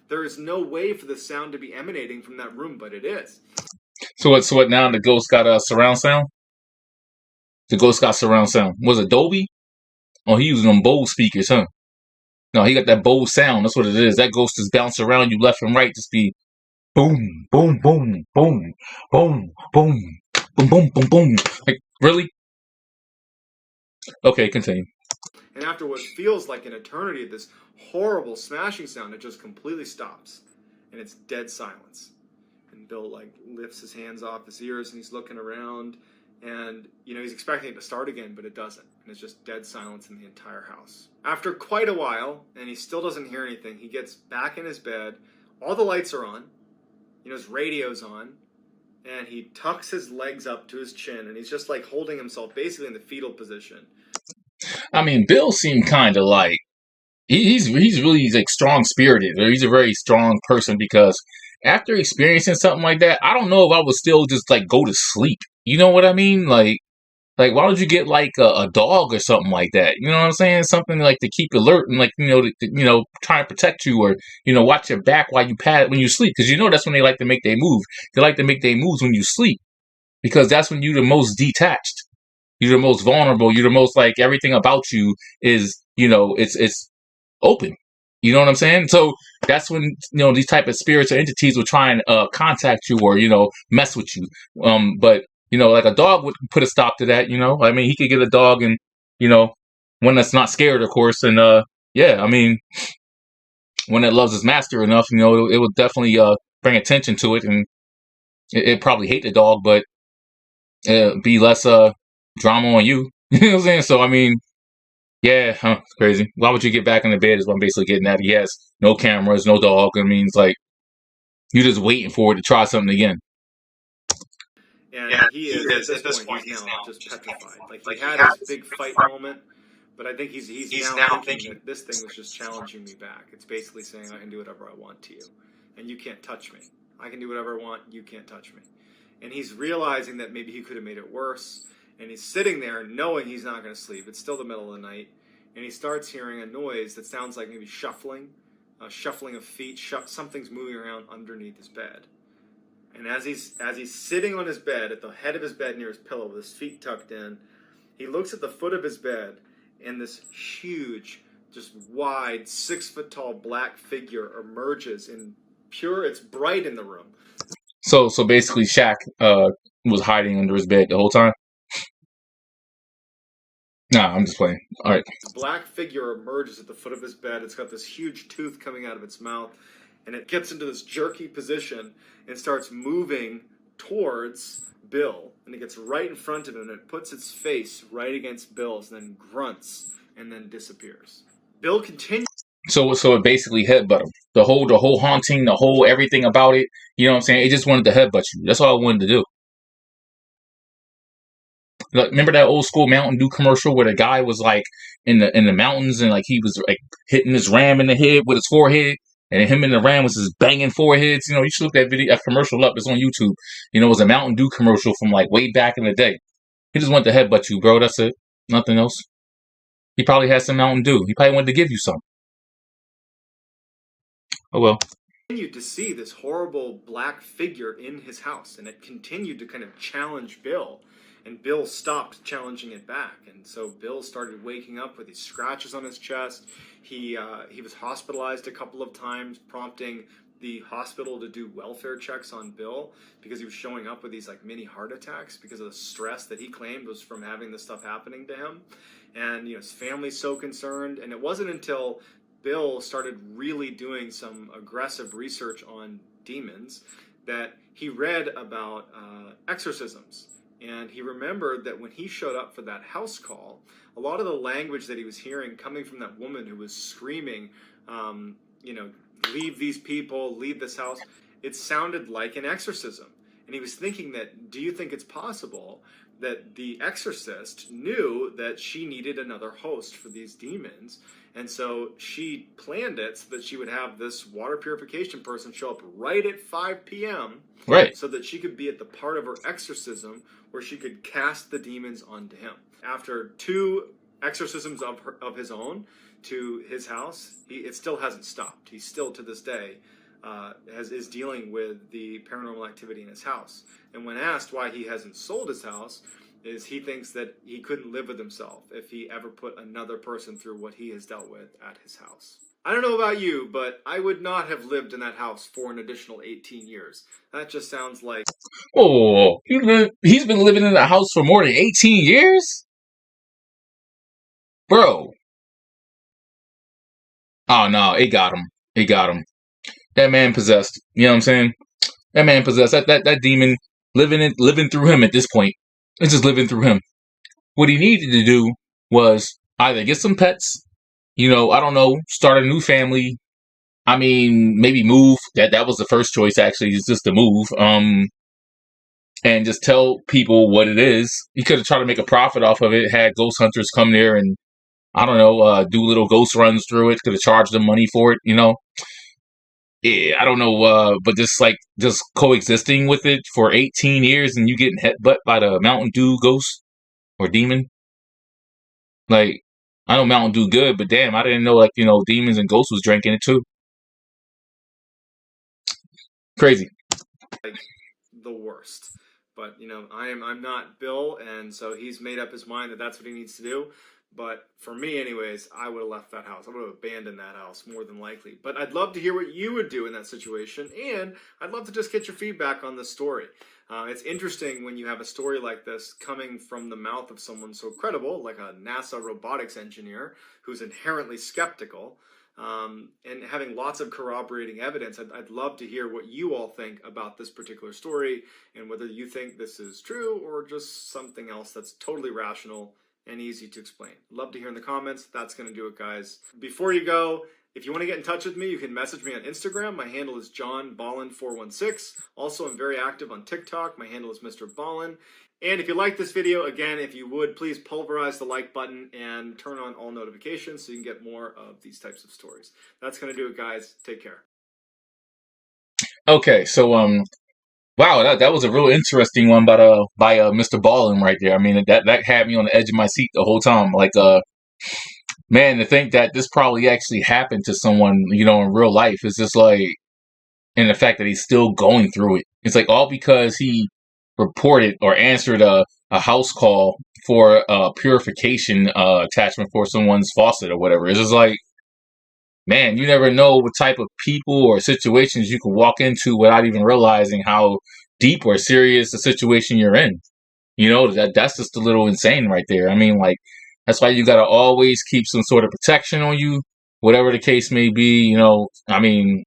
There is no way for the sound to be emanating from that room, but it is. So what now? The ghost got a surround sound? The ghost got surround sound. Was it Dolby? Oh, he using them Bose speakers, huh? No, he got that Bose sound. That's what it is. That ghost just bounce around you left and right. Just be boom, boom, boom, boom, boom, boom, boom, boom, boom, boom. Like, really? Okay, continue. And after what feels like an eternity, this horrible smashing sound, it just completely stops. And it's dead silence. And Bill, lifts his hands off his ears and he's looking around. And, he's expecting it to start again, but it doesn't. And it's just dead silence in the entire house. After quite a while, and he still doesn't hear anything, he gets back in his bed. All the lights are on. His radio's on. And he tucks his legs up to his chin, and he's just, holding himself basically in the fetal position. I mean, Bill seemed kind of like, he's really strong-spirited, or he's a very strong person, because after experiencing something like that, I don't know if I would still just, go to sleep. You know what I mean? Like, why don't you get, a dog or something like that? You know what I'm saying? Something, to keep alert and, to try and protect you, or, watch your back while when you sleep. Because that's when they like to make their move. They like to make their moves when you sleep. Because that's when you're the most detached. You're the most vulnerable. You're the most, everything about you is, it's open. You know what I'm saying? So that's when, these type of spirits or entities will try and contact you or, mess with you. But, a dog would put a stop to that, I mean, he could get a dog and, one that's not scared, of course. And, one that loves his master enough, it would definitely bring attention to it. And it probably hate the dog, but be less drama on you. You know what I'm saying? So, I mean, yeah, it's crazy. Why would you get back in the bed is what I'm basically getting at. He has no cameras, no dog. I mean, it's like, you're just waiting for it to try something again. And he is, at this point, he's now just petrified. Like, he had his big fight moment, but I think he's now thinking that this thing was just challenging me back. It's basically saying, I can do whatever I want to you, and you can't touch me. I can do whatever I want, you can't touch me. And he's realizing that maybe he could have made it worse, and he's sitting there knowing he's not going to sleep. It's still the middle of the night, and he starts hearing a noise that sounds like maybe shuffling of feet, something's moving around underneath his bed. And as he's sitting on his bed, at the head of his bed near his pillow with his feet tucked in, he looks at the foot of his bed, and this huge, just wide, 6-foot-tall black figure emerges in pure, it's bright in the room. So basically Shaq was hiding under his bed the whole time? Nah, I'm just playing. All right. The black figure emerges at the foot of his bed. It's got this huge tooth coming out of its mouth, and it gets into this jerky position and starts moving towards Bill, and it gets right in front of him, and it puts its face right against Bill's, and then grunts, and then disappears. Bill continues. So it basically headbutt him. The whole haunting, the whole everything about it, you know what I'm saying? It just wanted to headbutt you. That's all I wanted to do. Like, remember that old school Mountain Dew commercial where the guy was like in the mountains and like he was like hitting his ram in the head with his forehead, and him and the ram was just banging foreheads. You know, you should look that commercial up. It's on YouTube. You know, it was a Mountain Dew commercial from like way back in the day. He just wanted to headbutt you, bro. That's it. Nothing else. He probably had some Mountain Dew. He probably wanted to give you some. Oh well. Continued to see this horrible black figure in his house, and it continued to kind of challenge Bill, and Bill stopped challenging it back, and so Bill started waking up with these scratches on his chest. He was hospitalized a couple of times, prompting the hospital to do welfare checks on Bill because he was showing up with these like mini heart attacks because of the stress that he claimed was from having this stuff happening to him. And you know, his family's so concerned, and it wasn't until Bill started really doing some aggressive research on demons that he read about exorcisms. And he remembered that when he showed up for that house call, a lot of the language that he was hearing coming from that woman who was screaming, you know, leave these people, leave this house, it sounded like an exorcism. And he was thinking that, do you think it's possible that the exorcist knew that she needed another host for these demons? And so she planned it so that she would have this water purification person show up right at 5 p.m. Right. So that she could be at the part of her exorcism where she could cast the demons onto him. After 2 exorcisms of his own to his house, it still hasn't stopped. He still, to this day, is dealing with the paranormal activity in his house. And when asked why he hasn't sold his house, is he thinks that he couldn't live with himself if he ever put another person through what he has dealt with at his house. I don't know about you, but I would not have lived in that house for an additional 18 years. That just sounds like... Oh, he's been living in the house for more than 18 years? Bro. Oh, no, it got him. It got him. That man possessed. You know what I'm saying? That man possessed. That demon living through him at this point. It's just living through him. What he needed to do was either get some pets, you know, I don't know, start a new family. I mean, maybe move. That was the first choice, actually, is just to move. And just tell people what it is. He could have tried to make a profit off of it, had ghost hunters come there and, I don't know, do little ghost runs through it. Could have charged them money for it, you know. Yeah, I don't know, but just coexisting with it for 18 years and you getting headbutt by the Mountain Dew ghost or demon. Like, I know Mountain Dew good, but damn, I didn't know, like, you know, demons and ghosts was drinking it too. Crazy. Like, the worst. But, you know, I'm not Bill, and so he's made up his mind that that's what he needs to do. But for me, anyways, I would have left that house. I would have abandoned that house, more than likely. But I'd love to hear what you would do in that situation, and I'd love to just get your feedback on this story. It's interesting when you have a story like this coming from the mouth of someone so credible, like a NASA robotics engineer who's inherently skeptical, and having lots of corroborating evidence. I'd love to hear what you all think about this particular story and whether you think this is true or just something else that's totally rational and easy to explain. Love to hear in the comments. That's going to do it, guys. Before you go, if you want to get in touch with me, you can message me on Instagram. My handle is johnballen416. Also, I'm very active on TikTok. My handle is Mr. Ballen. And if you like this video, again, if you would, please pulverize the like button and turn on all notifications so you can get more of these types of stories. That's going to do it, guys. Take care. Okay, so wow, that was a real interesting one by Mr. Ballen right there. I mean, that had me on the edge of my seat the whole time. Like, man, to think that this probably actually happened to someone, you know, in real life is just like, and the fact that he's still going through it. It's like all because he reported or answered a house call for a purification attachment for someone's faucet or whatever. It's just like, man, you never know what type of people or situations you can walk into without even realizing how deep or serious the situation you're in. You know, that's just a little insane right there. I mean, like, that's why you got to always keep some sort of protection on you, whatever the case may be. You know, I mean,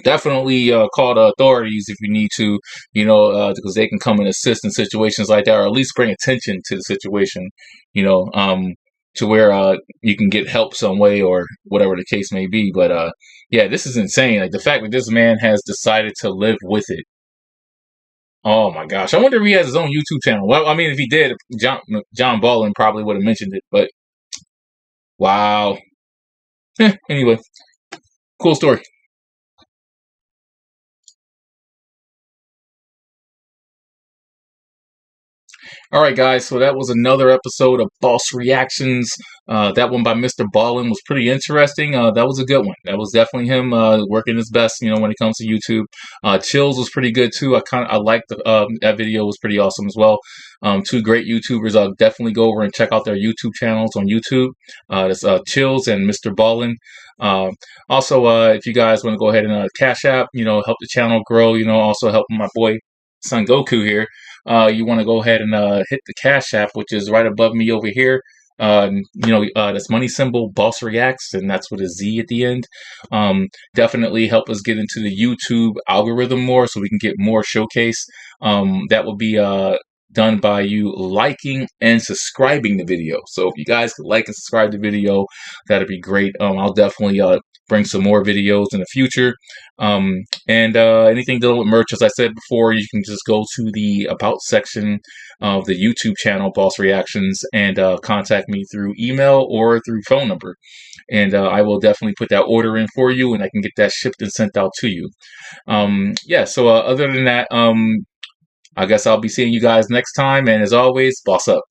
definitely call the authorities if you need to, you know, because they can come and assist in situations like that, or at least bring attention to the situation, you know, to where you can get help some way or whatever the case may be. But yeah, this is insane. Like the fact that this man has decided to live with it. Oh my gosh. I wonder if he has his own YouTube channel. Well, I mean, if he did, John Ballen probably would have mentioned it, but wow. Anyway, cool story. All right, guys, so that was another episode of Boss Reactions. That one by Mr. Ballen was pretty interesting. That was a good one. That was definitely him working his best, you know, when it comes to YouTube. Chills was pretty good too. I liked that video. Was pretty awesome as well. Two great YouTubers. I'll definitely go over and check out their YouTube channels on YouTube. That's Chills and Mr. Ballen. Also, if you guys want to go ahead and Cash App, you know, help the channel grow. You know, also help my boy Son Goku here. You want to go ahead and hit the Cash App, which is right above me over here. You know, that's money symbol BoSSREACTZ, and that's with a Z at the end. Definitely help us get into the YouTube algorithm more so we can get more showcase. That will be done by you liking and subscribing the video. So if you guys could like and subscribe the video, that'd be great. I'll definitely bring some more videos in the future. And anything dealing with merch, as I said before, you can just go to the About section of the YouTube channel, Boss Reactions, and contact me through email or through phone number. And I will definitely put that order in for you, and I can get that shipped and sent out to you. Yeah, so other than that, I guess I'll be seeing you guys next time, and as always, boss up.